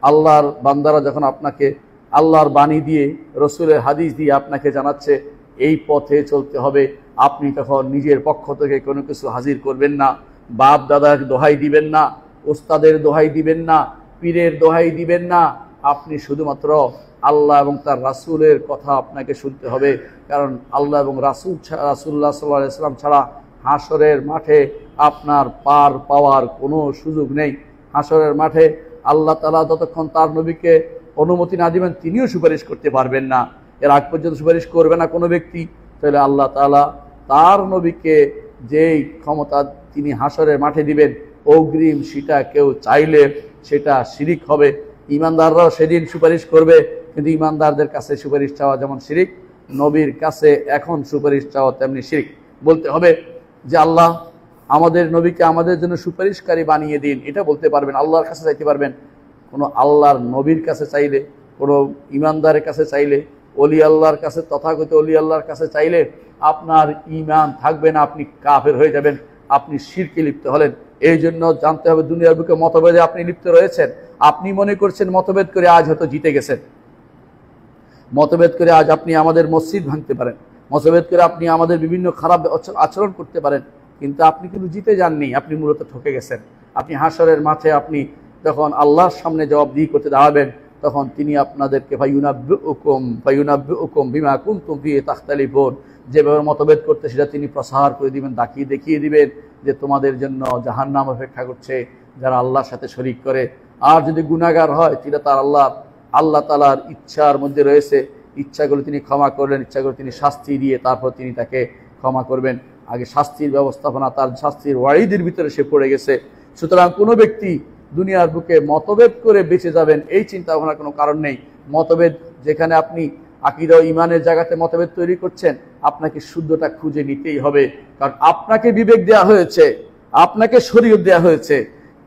আল্লাহর বান্দারা যখন আপনাকে আল্লাহর বাণী দিয়ে, রসুলের হাদিস দিয়ে আপনাকে জানাচ্ছে এই পথে চলতে হবে, আপনি তখন নিজের পক্ষ থেকে কোনো কিছু হাজির করবেন না, বাপ দাদার দোহাই দিবেন না, ওস্তাদের দোহাই দিবেন না, পীরের দোহাই দিবেন না। আপনি শুধুমাত্র আল্লাহ এবং তার রাসূলের কথা আপনাকে শুনতে হবে, কারণ আল্লাহ এবং রাসূলুল্লাহ সাল্লাল্লাহু আলাইহি ওয়াসাল্লাম ছাড়া হাসরের মাঠে আপনার পার পাওয়ার কোনো সুযোগ নেই। হাসরের মাঠে আল্লাহ তাআলা যতক্ষণ তার নবীকে অনুমতি না দিবেন, তিনিও সুপারিশ করতে পারবেন না। এর আগ পর্যন্ত সুপারিশ করবে না কোনো ব্যক্তি। তাহলে আল্লাহ তাআলা তার নবীকে যেই ক্ষমতা তিনি হাসরের মাঠে দিবেন, অগ্রিম সেটা কেউ চাইলে সেটা শিরিক হবে। ইমানদাররাও সেদিন সুপারিশ করবে, কিন্তু ইমানদারদের কাছে সুপারিশ চাওয়া যেমন শিরিক, নবীর কাছে এখন সুপারিশ চাওয়া তেমনি শিরিক। বলতে হবে যে আল্লাহ আমাদের নবীকে আমাদের জন্য সুপারিশকারী বানিয়ে দিন, এটা বলতে পারবেন, আল্লাহর কাছে চাইতে পারবেন। কোনো আল্লাহর নবীর কাছে চাইলে, কোনো ইমানদারের কাছে চাইলে, অলি আল্লাহর কাছে, তথাগত অলি আল্লাহর কাছে চাইলে আপনার ঈমান থাকবে না, আপনি কাফের হয়ে যাবেন, আপনি শিরকে লিপ্ত হলেন। এই জন্য জানতে হবে দুনিয়ার বুকে মতভেদে আপনি লিপ্ত রয়েছেন। আপনি মনে করছেন মতভেদ করে আজ হয়তো জিতে গেছেন, মতভেদ করে আজ আপনি আমাদের মসজিদ ভাঙতে পারেন, মতভেদ করে আপনি আমাদের বিভিন্ন খারাপ আচরণ করতে পারেন, কিন্তু আপনি কিন্তু জিতে যাননি, আপনি মূলত ঠকে গেছেন। আপনি হাসরের মাঠে আপনি যখন আল্লাহর সামনে জবাবদিহি করতে দাঁড়াবেন, তখন তিনি আপনাদেরকে ফায়ুনাব্বিউকুম বিমা কুনতুম ফিহি তাখতালিফুন, যেভাবে মতভেদ করতে সেটা তিনি প্রসার করে দিবেন, দেখিয়ে দিবেন যে তোমাদের জন্য জাহান্নাম অপেক্ষা করছে যারা আল্লাহর সাথে শরীক করে। আর যদি গুনাহগার হয়, সেটা তার আল্লাহ তাআলার ইচ্ছার মধ্যে রয়েছে, ইচ্ছাগুলো তিনি ক্ষমা করলেন, ইচ্ছাগুলো তিনি শাস্তি দিয়ে তারপর তিনি তাকে ক্ষমা করবেন। আগে শাস্তির ব্যবস্থাপনা, তার শাস্তির ওয়াইদের ভিতরে সে পড়ে গেছে। সুতরাং কোনো ব্যক্তি দুনিয়ার বুকে মতভেদ করে বেঁচে যাবেন এই চিন্তা ভাবনার কোনো কারণ নেই। মতভেদ যেখানে আপনি আকীদা ও ঈমানের জায়গাতে মতভেদ তৈরি করছেন, আপনাকে শুদ্ধটা খুঁজে নিতেই হবে, কারণ আপনাকে বিবেক দেওয়া হয়েছে, আপনাকে শরীয়ত দেওয়া হয়েছে।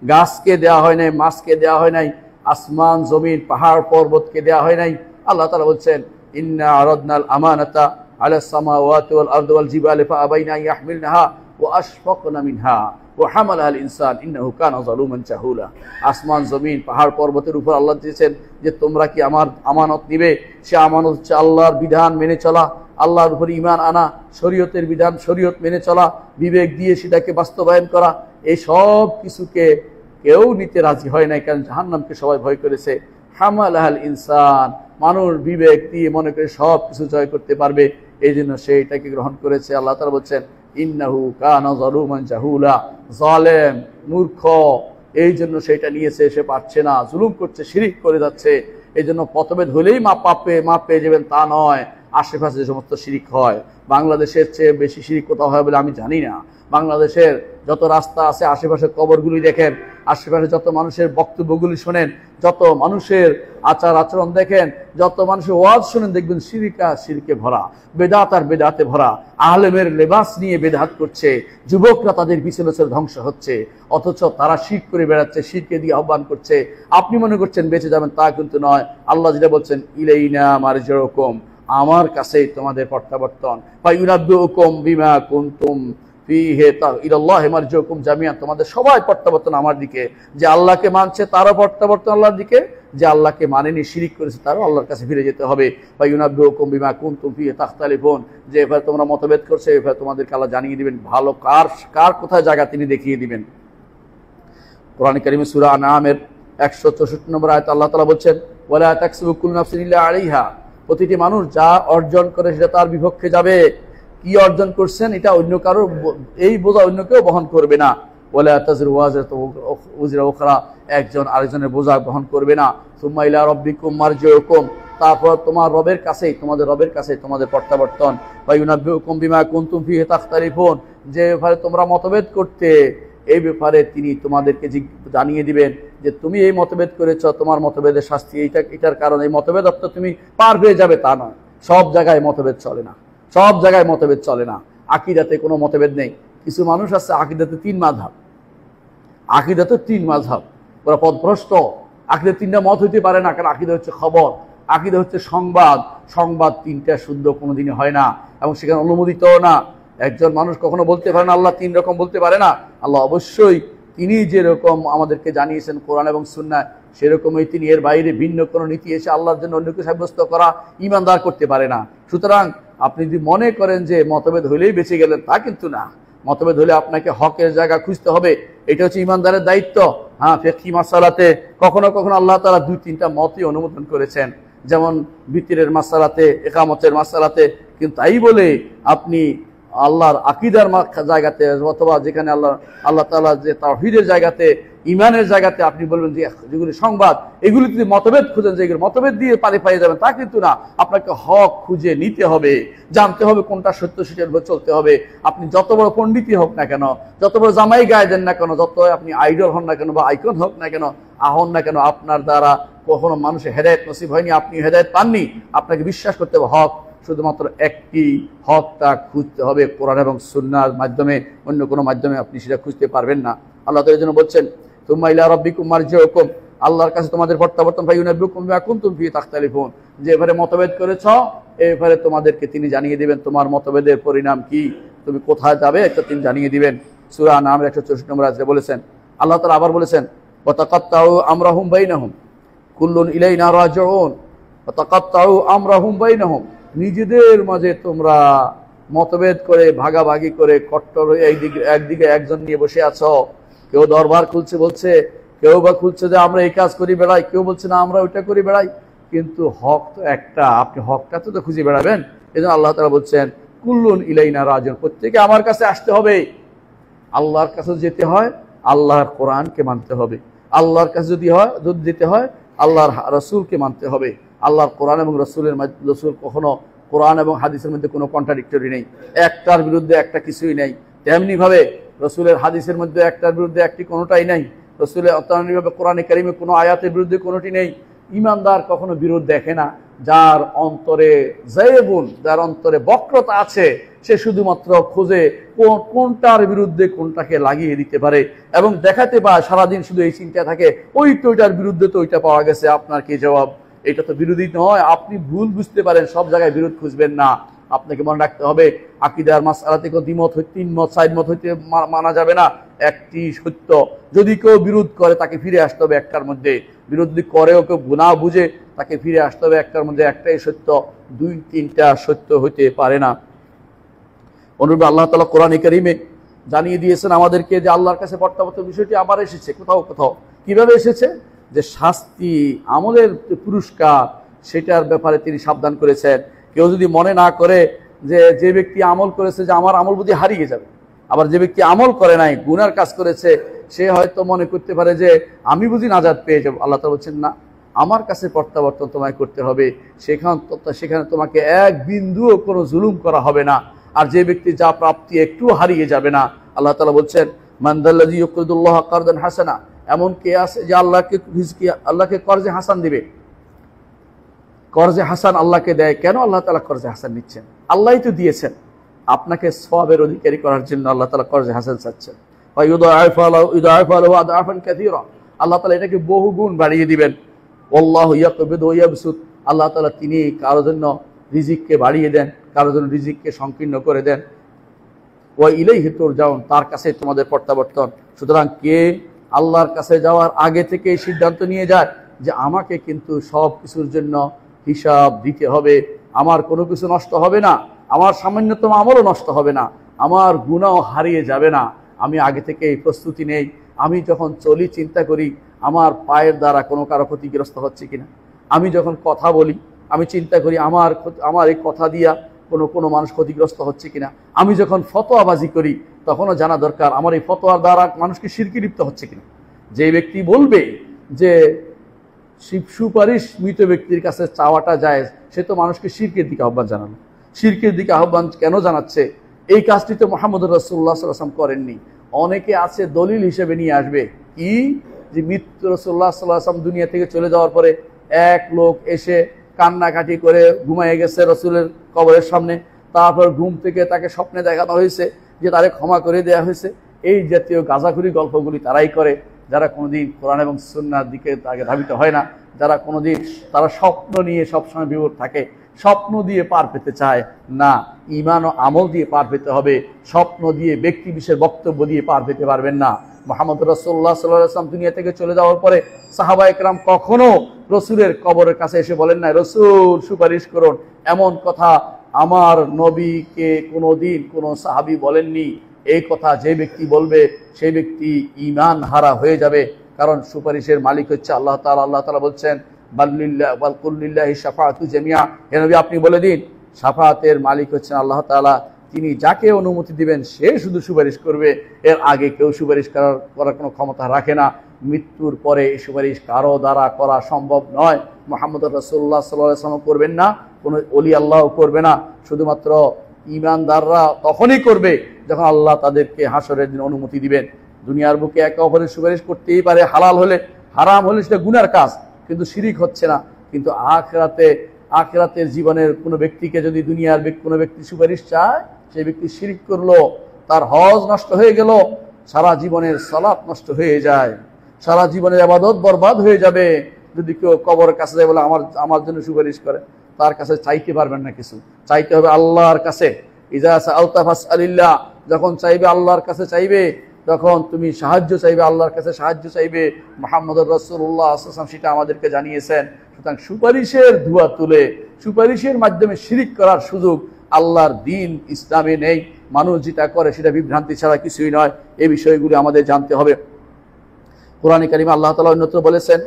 গাছকে দেওয়া হয় নাই, মাছকে দেওয়া হয় নাই, আসমান জমিন পাহাড় পর্বতকে দেওয়া হয় নাই। আল্লাহ তাআলা বলছেন ইন্না আরাদনাল আমানাতা আলাস সামাওয়াতি ওয়াল আরদি ওয়াল জিবালি ফাআবাইনা আন ইয়াহমিলনাহা ওয়া আশফাকনা মিনহা ওয়া হামালাহাল ইনসান ইন্নাহু কানা যালুমান জাহুলা। আসমান জমিন পাহাড় পর্বতের উপর আল্লাহ দিয়েছেন যে তোমরা কি আমার আমানত নিবে। সে আমানত হচ্ছে আল্লাহর বিধান মেনে চলা, আল্লাহর উপর ঈমান আনা, শরীয়তের বিধান শরীয়ত মেনে চলা, বিবেক দিয়ে সেটাকে বাস্তবায়ন করা। এই সব কিছুকে কেউ নিতে রাজি হয় নাই, কারণ জাহান্নামকে সবাই ভয় করেছে। হামালাহাল ইনসান, মানুষ বিবেক দিয়ে মনে করে সব কিছু জয় করতে পারবে, এই জন্য সে এটাকে গ্রহণ করেছে। আল্লাহ তাআলা বলছেন ইন্নাহু কানা যালুমান জাহুলা, জালেম মূর্খ, এই জন্য সেটা নিয়েছে, সে পারছে না, জুলুম করছে, শিরিক করে যাচ্ছে। এই জন্য মতভেদ হলেই মাপ পেয়ে যাবেন তা নয়। আশেপাশে যে সমস্ত শিরিক হয়, বাংলাদেশের চেয়ে বেশি শিরিক কোথাও হয় বলে আমি জানি না। বাংলাদেশের যত রাস্তা আছে, আশেপাশের কবরগুলি দেখেন, আশেপাশে যত মানুষের বক্তব্যগুলি শোনেন, যত মানুষের আচার আচরণ দেখেন, যত মানুষের ওয়াজ শোনেন, দেখবেন শিরকে ভরা, বেদাত আর বেদাতে ভরা। আলেমের লেবাস নিয়ে বেদাত করছে, যুবকরা তাদের পিছনে ধ্বংস হচ্ছে, অথচ তারা শিরক করে বেড়াচ্ছে, শিরকে দিয়ে আহ্বান করছে। আপনি মনে করছেন বেঁচে যাবেন, তা কিন্তু নয়। আল্লাহ যেটা বলছেন, ইলাইনা মারজিউকুম, আমার কাছেই তোমাদের প্রত্যাবর্তন, ফায়ুনাব্বিউকুম বিমা কুনতুম ফীহি ইলাল্লাহি মারজিউকুম জামিআন, তোমাদের সবাই প্রত্যাবর্তন আমার দিকে। যে আল্লাহকে মানছে তারও প্রত্যাবর্তন আল্লাহর দিকে, যে আল্লাহকে মানেনি, শিরিক করেছে, তারও আল্লাহর কাছে ফিরে যেতে হবে। ফায়ুনাব্বিউকুম বিমা কুনতুম ফীহি তাখতালিফুন, যে এবার তোমরা মতভেদ করছো, এবার তোমাদেরকে আল্লাহ জানিয়ে দিবেন ভালো কার কোথায় জায়গা তিনি দেখিয়ে দিবেন। কোরআন কারীমে সূরা আনআমের 164 নম্বর আয়াতে আল্লাহ তাআলা বলছেন, ওয়ালা তাকসিবু কুল্লু নাফসিন ইল্লা আলাইহা, প্রতিটি মানুষ যা অর্জন করে সেটা তার বিপক্ষে যাবে। কি অর্জন করছেন এটা অন্য কারো, এই বোঝা অন্য কেউ বহন করবে না। ওয়ালা তাযিরু ওয়াজিরাতু উযরা উখরা, একজন আরেকজনের বোঝা বহন করবে না। সুম্মা ইলা রাব্বিকুম মারজিউকুম, তারপর তোমার রবের কাছেই, তোমাদের রবের কাছেই তোমাদের প্রত্যাবর্তন। ওয়া ইউনাব্বিউকুম বিমা কুনতুম ফীহি তাখতালিফুন, যে ব্যাপারে তোমরা মতভেদ করতে, এই ব্যাপারে তিনি তোমাদেরকে জানিয়ে দিবেন যে তুমি এই মতভেদ করেছ, তোমার মতভেদের শাস্তি এটার কারণে। এই মতভেদ অর্থ তুমি পার হয়ে যাবে তা নয়। সব জায়গায় মতভেদ চলে না, সব জায়গায় মতভেদ চলে না। আকীদাতে কোনো মতভেদ নেই। কিছু মানুষ আছে আকীদাতে 3 মাযহাব, আকীদাতে 3 মাযহাব, ওরা পথভ্রষ্ট। আকীদা 3টা মত হইতে পারে না, কারণ আকীদা হচ্ছে খবর, আকীদা হচ্ছে সংবাদ। সংবাদ 3টা শুদ্ধ কোনোদিনই হয় না, এবং সেখানে অনুমোদিত না। একজন মানুষ কখনো বলতে পারে না আল্লাহ 3 রকম, বলতে পারে না। আল্লাহ অবশ্যই তিনি যেরকম আমাদেরকে জানিয়েছেন কোরআন এবং সুন্নাহ, সেরকমই তিনি, এর বাইরে ভিন্ন কোনো নীতি এসে আল্লাহর জন্য অন্যকে সাব্যস্ত করা ইমানদার করতে পারে না। সুতরাং আপনি যদি মনে করেন যে মতভেদ হলেই বেঁচে গেলেন, তা কিন্তু না। মতভেদ হলে আপনাকে হকের জায়গা খুঁজতে হবে, এটা হচ্ছে ইমানদারের দায়িত্ব। হ্যাঁ, ফিকহি মাসালাতে কখনো কখনো আল্লাহ তাআলা 2-3টা মতই অনুমোদন করেছেন, যেমন বিতিরের মাসালাতে, ইকামতের মাসালাতে। কিন্তু তাই বলে আপনি আল্লাহর আকীদার জায়গাতে, অথবা যেখানে আল্লাহ তাআলা যে তাওহীদের জায়গাতে, ইমানের জায়গাতে আপনি বলবেন যে যেগুলি সংবাদ, এগুলি যদি মতভেদ খুঁজেন যে এগুলো মতভেদ দিয়ে পারে পাইয়ে যাবেন, তা কিন্তু না। আপনাকে হক খুঁজে নিতে হবে, জানতে হবে কোনটা সত্য, সেটার উপর চলতে হবে। আপনি যত বড় পণ্ডিতই হোক না কেন, যত বড় জামাই গায়ে দেন না কেন, যত আপনি আইডল হন না কেন বা আইকন হোক না কেন, হন না কেন, আপনার দ্বারা কখনো মানুষের হেদায়েত নসিব হয়নি, আপনি হেদায়েত পাননি। আপনাকে বিশ্বাস করতে হবে হক শুধুমাত্র একটি, হকটা খুঁজতে হবে কোরআন এবং সুন্নাহর মাধ্যমে, অন্য কোনো মাধ্যমে আপনি সেটা খুঁজতে পারবেন না। আল্লাহ তাআলা এর জন্য বলছেন, সুম্মা ইলা রাব্বিকুম মারজিউকুম, আল্লাহর কাছে তোমাদের প্রত্যাবর্তন, ফায়ুনাব্বিউকুম বিমা কুনতুম ফীহি তাখতালিফুন, যে এবারে মতভেদ করেছ, এবারে তোমাদেরকে তিনি জানিয়ে দিবেন তোমার মতভেদের পরিণাম কি, তুমি কোথায় যাবে, এটা তিনি জানিয়ে দিবেন। সূরা আনআম 164 নম্বর আয়াতে বলেছেন। আল্লাহ তাআলা আবার বলেছেন, ওয়া তাকাত্তাউ আমরাহুম বাইনাহুম কুল্লুন ইলাইনা রাজিউন, ওয়া তাকাত্তাউ আমরাহুম বাইনাহুম, নিজেদের মাঝে তোমরা মতভেদ করে, ভাগাভাগি করে, কট্টর হয়ে একদিকে একজন নিয়ে বসে আছো। কেউ দরবার খুলছে, বলছে, কেউ বা খুলছে যে আমরা এই কাজ করি বেড়াই, কেউ বলছে না আমরা ওইটা করি বেড়াই, কিন্তু হক তো একটা, আপনি হকটা তো খুঁজে বেড়াবেন। এই জন্য আল্লাহ তাআলা বলছেন, কুল্লুন ইলাইনা রাজিউন, প্রত্যেকে আমার কাছে আসতে হবে। আল্লাহর কাছে যেতে হয়, আল্লাহর কোরআনকে মানতে হবে। আল্লাহর কাছে যদি যেতে হয়, আল্লাহর রাসূলকে মানতে হবে। আল্লাহর কোরআন এবং রাসূল কখনো, কোরআন এবং হাদিসের মধ্যে কোনো কন্ট্রাডিক্টরি নেই, একটার বিরুদ্ধে একটা কিছুই নেই। তেমনি ভাবে রাসূলের হাদিসের মধ্যে একটার বিরুদ্ধে একটি কোনোটাই নেই। রাসূলের অত্যানুভাবে কোরআনে কারিমে কোনো আয়াতের বিরুদ্ধে কোনোটি নেই। ইমানদার কখনো বিরোধ দেখে না। যার অন্তরে যায়বুন, যার অন্তরে বক্রতা আছে, সে শুধুমাত্র খোঁজে কোনটার বিরুদ্ধে কোনটাকে লাগিয়ে দিতে পারে এবং দেখাতে পায়। সারাদিন শুধু এই চিন্তা থাকে, ওই তো ওইটার বিরুদ্ধে তো ওইটা পাওয়া গেছে, আপনার কি জবাব? এটা তো বিরোধী নয়। আপনি ভুল বুঝতে পারেন, সব জায়গায় বিরোধ খুঁজবেন না। আপনাকে মনে রাখতে হবে, আকীদার মাসআলা থেকে 2 মত, 3 মত, 4 মত হইতে মানা যাবে না। একটি সত্য, যদি কেউ বিরোধ করে তাকে ফিরে আসতে হবে একটার মধ্যে। বিরোধ করেও কেউ গুনাহ বুঝে, তাকে ফিরে আসতে হবে একটার মধ্যে। একটাই সত্য, 2-3টা সত্য হইতে পারে না। অনুরূপে আল্লাহ তাআলা কোরআনে কারিমে জানিয়ে দিয়েছেন আমাদেরকে যে আল্লাহর কাছে প্রত্যাবর্তন বিষয়টি আবার এসেছে কোথাও কোথাও। কিভাবে এসেছে? যে শাস্তি, আমলের পুরস্কার, সেটার ব্যাপারে তিনি সাবধান করেছেন। কেউ যদি মনে না করে যে যে ব্যক্তি আমল করেছে যে আমার আমল বুঝি হারিয়ে যাবে, আবার যে ব্যক্তি আমল করে নাই গুনার কাজ করেছে সে হয়তো মনে করতে পারে যে আমি বুঝি নাজাত পেয়ে যাবো। আল্লাহ তাআলা বলছেন না, আমার কাছে প্রত্যাবর্তন তোমায় করতে হবে, সেখানে তোমাকে এক বিন্দুও কোনো জুলুম করা হবে না। আর যে ব্যক্তি যা প্রাপ্তি একটু হারিয়ে যাবে না। আল্লাহ তাআলা বলছেন মান যাল্লাযী ইউকরিদুল্লাহ কারদান হাসানা, এমন কে আছে যে আল্লাহকে কর্জে হাসান দিবে। কর্জে হাসান আল্লাহকে দেয় কেন? আল্লাহ তাআলা কর্জে হাসান নিচ্ছেন, আল্লাহই তো দিয়েছেন, আপনাকে সওয়াবের অধিকারী করার জন্য আল্লাহ তাআলা কর্জে হাসান চাচ্ছেন। আল্লাহ তাআলা এটাকে বহুগুণ বাড়িয়ে দিবেন। আল্লাহু ইয়াকবিদু ওয়া ইয়াবসুত, আল্লাহ তাআলা তিনি কারোর জন্য রিজিককে বাড়িয়ে দেন, কারোর জন্য রিজিককে সংকীর্ণ করে দেন। ওয়া ইলাইহি তুরজাউন, তার কাছে তোমাদের প্রত্যাবর্তন। সুতরাং কে আল্লাহর কাছে যাওয়ার আগে থেকে সিদ্ধান্ত নিয়ে যায় যে আমাকে কিন্তু সব কিছুর জন্য হিসাব দিতে হবে, আমার কোনো কিছু নষ্ট হবে না, আমার সামান্যতম আমলও নষ্ট হবে না, আমার গুনাহও হারিয়ে যাবে না, আমি আগে থেকে এই প্রস্তুতি নেই। আমি যখন চলি চিন্তা করি আমার পায়ের দ্বারা কোনো কারো ক্ষতিগ্রস্ত হচ্ছে কিনা, আমি যখন কথা বলি আমি চিন্তা করি আমার এই কথা দিয়া কোনো মানুষ ক্ষতিগ্রস্ত হচ্ছে কিনা, আমি যখন ফতোয়াবাজি করি তখনও জানা দরকার আমার এই ফতোয়ার দ্বারা মানুষকে শিরকে লিপ্ত হচ্ছে কিনা। যে ব্যক্তি বলবে যে সুপারিশ মৃত ব্যক্তির কাছে চাওয়াটা যায়, সে তো মানুষকে শিরকের দিকে আহ্বান জানানো। শিরকের দিকে আহ্বান কেন জানাচ্ছে? এই কাজটি তো মুহাম্মদুর রাসূলুল্লাহ সাল্লাল্লাহু আলাইহি ওয়াসাল্লাম করেননি। অনেকে আছে দলিল হিসেবে নিয়ে আসবে কি, যে মৃত্যু রাসূলুল্লাহ সাল্লাল্লাহু আলাইহি ওয়াসাল্লাম দুনিয়া থেকে চলে যাওয়ার পরে এক লোক এসে কান্নাকাটি করে ঘুমাইয়ে গেছে রসুলের কবরের সামনে, তারপর ঘুম থেকে তাকে স্বপ্নে দেখানো হয়েছে যে তারে ক্ষমা করে দেওয়া হয়েছে। এই জাতীয় গাঁজাখুরি গল্পগুলি তারাই করে যারা কোনোদিন কোরআন এবং সুন্নাহর দিকে তাকে ধাবিত হয় না, যারা কোনোদিন তারা স্বপ্ন নিয়ে সবসময় বিভোর থাকে, স্বপ্ন দিয়ে পার পেতে চায় না। ঈমান ও আমল দিয়ে পার পেতে হবে, স্বপ্ন দিয়ে ব্যক্তি বিশেষ বক্তব্য দিয়ে পার পেতে পারবেন না। মুহাম্মদ রাসূলুল্লাহ সাল্লাল্লাহু আলাইহি ওয়াসাল্লাম দুনিয়া থেকে চলে যাওয়ার পরে সাহাবায়ে কেরাম কখনো রসুলের কবরের কাছে এসে বলেন না রসুল সুপারিশ করুন, এমন কথা আমার নবীকে কোনোদিন কোনো সাহাবী বলেননি। এই কথা যে ব্যক্তি বলবে সেই ব্যক্তি ঈমান হারা হয়ে যাবে, কারণ সুপারিশের মালিক হচ্ছে আল্লাহ তাআলা। আল্লাহ তাআলা বলছেন বাল কুল্লিল্লাহি শাফাআতু জামিআ, হে নবী আপনি বলে দিন শাফাআতের মালিক হচ্ছেন আল্লাহ তাআলা, তিনি যাকে অনুমতি দিবেন সে শুধু সুপারিশ করবে, এর আগে কেউ সুপারিশ করার কোনো ক্ষমতা রাখে না। মৃত্যুর পরে এই সুপারিশ কারো দ্বারা করা সম্ভব নয়। মুহাম্মদ রাসূলুল্লাহ সাল্লাল্লাহু আলাইহি ওয়াসাল্লাম করবেন না, কোনো ওলি আল্লাহও করবে না, শুধুমাত্র ঈমানদাররা তখনই করবে যখন আল্লাহ তাদেরকে হাসরের দিন অনুমতি দিবেন। দুনিয়ার বুকে একে অপরের সুপারিশ করতেই পারে, হালাল হলে, হারাম হলে সেটা গুনার কাজ, কিন্তু শিরিক হচ্ছে না। কিন্তু আখিরাতের জীবনের কোনো ব্যক্তিকে যদি দুনিয়ার কোনো ব্যক্তি সুপারিশ চায়, সেই ব্যক্তি শিরিক করলো, তার হজ নষ্ট হয়ে গেল, সারা জীবনের সালাত নষ্ট হয়ে যায়, সারা জীবনের ইবাদত বরবাদ হয়ে যাবে। যদি কেউ কবরের কাছে যায় বলে আমার জন্য সুপারিশ করে, তার কাছে চাইতে পারবেন না কিছু, চাইতে হবে আল্লাহর কাছে। ইজা সাআলতা ফাসআলিল্লাহ, যখন চাইবে আল্লাহর কাছে চাইবে, তখন তুমি সাহায্য চাইবে আল্লাহর কাছে সাহায্য চাইবে। মুহাম্মদুর রাসূলুল্লাহ সাল্লাল্লাহু আলাইহি ওয়াসাল্লাম সেটা আমাদেরকে জানিয়েছেন। সুতরাং সুপারিশের ধোঁয়া তুলে সুপারিশের মাধ্যমে শিরিক করার সুযোগ আল্লাহর দিন ইসলামে নেই। মানুষ যেটা করে সেটা বিভ্রান্তি ছাড়া কিছুই নয়। এই বিষয়গুলি আমাদের জানতে হবে। কোরআনে কারিমে আল্লাহ তাআলা অন্যত্র বলেছেন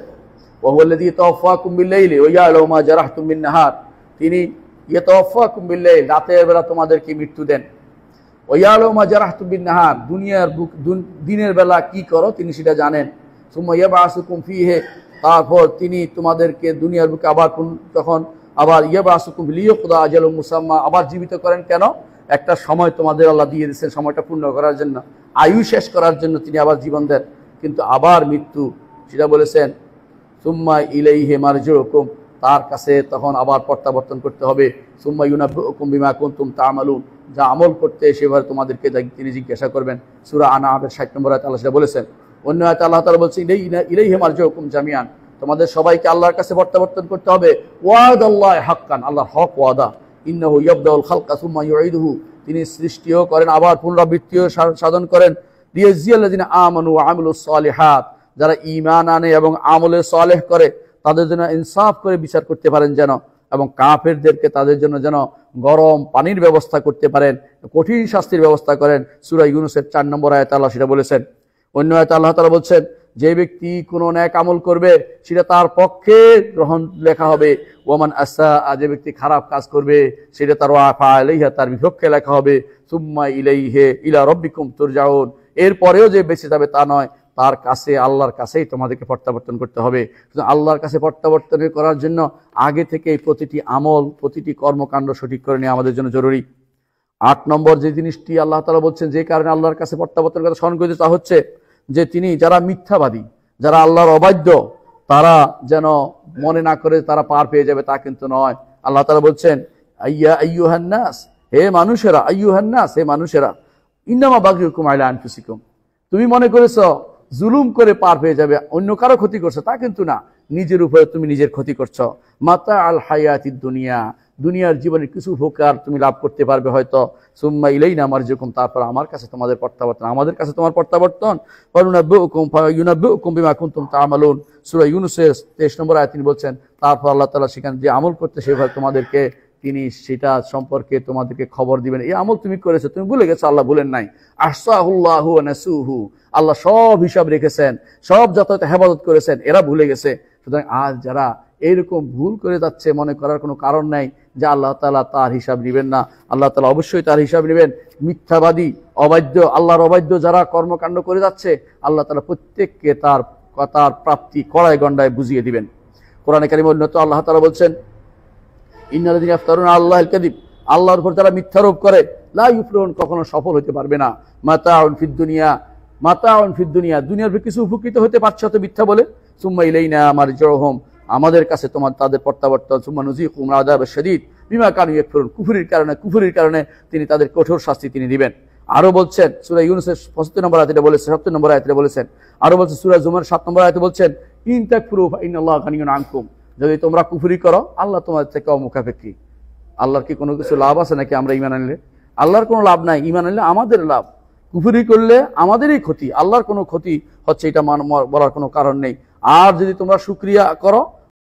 ওয়া হুয়াল্লাযী ইয়াতাওয়াফাকুম বিল-লাইলি ওয়া ইয়ালামু মা জারাহতুম বিন-নাহার, তিনি ইয়াতাওয়াফাকুম বিল-লাইল, রাতের বেলা তোমাদেরকে মৃত্যু দেন, ওয়া ইয়ালামু মা জারাহতুম বিন-নাহার, দিনের বেলা কি করো তিনি সেটা জানেন, সুম্মা ইয়াবআসুকুম ফীহি, তারপর তিনি তোমাদেরকে দুনিয়ার বুকে আবার ইয়াবআসুকুম লিয়াকদা আজালুম মুসাম্মা, আবার জীবিত করেন কেন? একটা সময় তোমাদের আল্লাহ দিয়ে দিয়েছেন, সময়টা পূর্ণ করার জন্য, আয়ু শেষ করার জন্য তিনি আবার জীবন দেন, কিন্তু আবার মৃত্যু, সেটা বলেছেন সুম্মা ইলাইহি মারজিউকুম, তার কাছে তখন আবার প্রত্যাবর্তন করতে হবে। সুম্মা ইউনাব্বিউকুম বিমা কুনতুম তা'মালুন, যা আমল করতে সেবার তোমাদেরকে তিনি জিজ্ঞাসা করবেন। সূরা আনআমের 60 নম্বর আয়াতে আল্লাহ সেটা বলেছেন। অন্য আয়াতে আল্লাহ তাআলা বলছেন ইলাইহি মারজিউকুম জামিআন, তোমাদের সবাইকে আল্লাহর কাছে প্রত্যাবর্তন করতে হবে। ওয়াদাল্লাহি হাক্কান, আল্লাহর হক ওয়াদা। ইন্নাহু ইয়াবদাউল খালকা সুম্মা ইউঈদুহু, তিনি সৃষ্টিও করেন আবার পুনরাবৃত্তিও সাধন করেন। লিয়াজিয়াল্লাযিনা আমানু ওয়া আমিলুস সালিহাত, যারা ঈমান আনে এবং আমলে সালেহ করে তাদের জন্য ইনসাফ করে বিচার করতে পারেন যেন, এবং কাফেরদেরকে তাদের জন্য যেন গরম পানির ব্যবস্থা করতে পারেন, কঠিন শাস্তির ব্যবস্থা করেন। সূরা ইউনূসের 4 নম্বর আয়াতে আল্লাহ সেটা বলেছেন। অন্য আয়াতে আল্লাহ তাআলা বলছেন যে ব্যক্তি কোনো ন্যাক আমল করবে সেটা তার পক্ষে গ্রহণ লেখা হবে, ওয়ামান আসা, যে ব্যক্তি খারাপ কাজ করবে সেটা তার ওয়াফা আলাইহা, তার বিপক্ষে লেখা হবে। সুম্মা ইলাইহি ইলা রাব্বিকুম তুরজাউন, এরপরেও যে বেঁচে যাবে তা নয়, তার কাছে আল্লাহর কাছেই তোমাদেরকে প্রত্যাবর্তন করতে হবে। আল্লাহর কাছে প্রত্যাবর্তন করার জন্য আগে থেকে প্রতিটি আমল, প্রতিটি কর্মকাণ্ড সঠিক করে নেওয়া আমাদের জন্য জরুরি। 8 নম্বর যে জিনিসটি আল্লাহ তাআলা বলছেন যে কারণে আল্লাহর কাছে প্রত্যাবর্তন কথা স্মরণ করতে, তা হচ্ছে যে তিনি যারা মিথ্যাবাদী, যারা আল্লাহর অবাধ্য, তারা যেন মনে না করে তারা পার পেয়ে যাবে, তা কিন্তু নয়। আল্লাহ তাআলা বলছেন আইয়ুহান নাস, হে মানুষেরা, আইয়ুহান নাস, হে মানুষেরা, ইন্নামা বাগিয়ুকুম আলা আনফুসিকুম, তুমি মনে করেছো জুলুম করে পার পেয়ে যাবে, অন্য কারো ক্ষতি করছো, তা কিন্তু না, নিজের উপরে তুমি নিজের ক্ষতি করছো। মাতা আল হায়াতিদ দুনিয়া, দুনিয়ার জীবনের কিছু উপকার তুমি লাভ করতে পারবে হয়তো। সুম্মা ইলাইনা মারজিউকুম, তারপর আমার কাছে তোমাদের প্রত্যাবর্তন, আমাদের কাছে তোমার প্রত্যাবর্তন। ফায়ুনাব্বিউকুম বিমা কুনতুম তা'মালুন, সূরা ইউনূসের 23 নম্বর আয়াত তিনি বলছেন, তারপর আল্লাহ তাআলা সেখানে যে আমল করতে সেভাবে তোমাদেরকে তিনি সেটা সম্পর্কে তোমাদেরকে খবর দিবেন। এই আমল তুমি করেছো, তুমি ভুলে গেছো, আল্লাহ ভুলেন নাই। আহসাহুল্লাহু ওয়া নাসুহু, আল্লাহ সব হিসাব রেখেছেন, সব যথাযথ হেফাজত করেছেন, এরা ভুলে গেছে। সুতরাং আজ যারা এইরকম ভুল করে যাচ্ছে, মনে করার কোনো কারণ নাই যে আল্লাহ তাআলা তার হিসাব নেবেন না। আল্লাহ তাআলা অবশ্যই তার হিসাব নেবেন। মিথ্যাবাদী, অবাধ্য, আল্লাহর অবাধ্য যারা কর্মকাণ্ড করে যাচ্ছে, আল্লাহ তাআলা প্রত্যেককে তার কথার প্রাপ্তি কড়ায় গণ্ডায় বুঝিয়ে দিবেন। কোরআনে কারিমে উন্নত আল্লাহ তাআলা বলছেন, ইন্নাল্লাযীনা ইফতারুনা আলাল্লাহিল কাযিব, আল্লাহর উপর যারা মিথ্যারোপ করে, লা ইউফলিহুন, কখনো সফল হতে পারবে না। মাতাউন ফিদ দুনিয়া, মাতাউন ফিদ দুনিয়া, দুনিয়ার কিছু উপকৃত হতে পারছে তো মিথ্যা বলে। সুম্মা ইলাইনা মারজিউহুম, আমাদের কাছে তোমার তাদের প্রত্যাবর্তন। সুম্মা নুযীকুহুম আযাবাশ শাদীদ বিমা কানু ইয়াকফুরুন, কুফরির কারণে তিনি তাদের কঠোর শাস্তি তিনি দিবেন। আরো বলছেন সূরা ইউনূসের 75 নম্বর আয়াতে বলেছেন, 70 নম্বর আয়াতে বলেছেন, আরো বলছেন সূরা জুমার 7 নম্বর আয়াতে বলছেন, ইন তাকফুরু ফা ইন্নাল্লাহা গানিয়্যুন আনকুম, যদি তোমরা কুফরি করো আল্লাহ তোমাদের থেকে অমুখাপেক্ষী। আল্লাহর কি কোনো কিছু লাভ আছে নাকি আমরা ঈমান আনলে? আল্লাহর কোনো লাভ নাই, ঈমান আনলে আমাদের লাভ, কুফরি করলে আমাদেরই ক্ষতি, আল্লাহর কোনো ক্ষতি হচ্ছে এটা বলার কোনো কারণ নেই। আর যদি তোমরা শুকরিয়া করো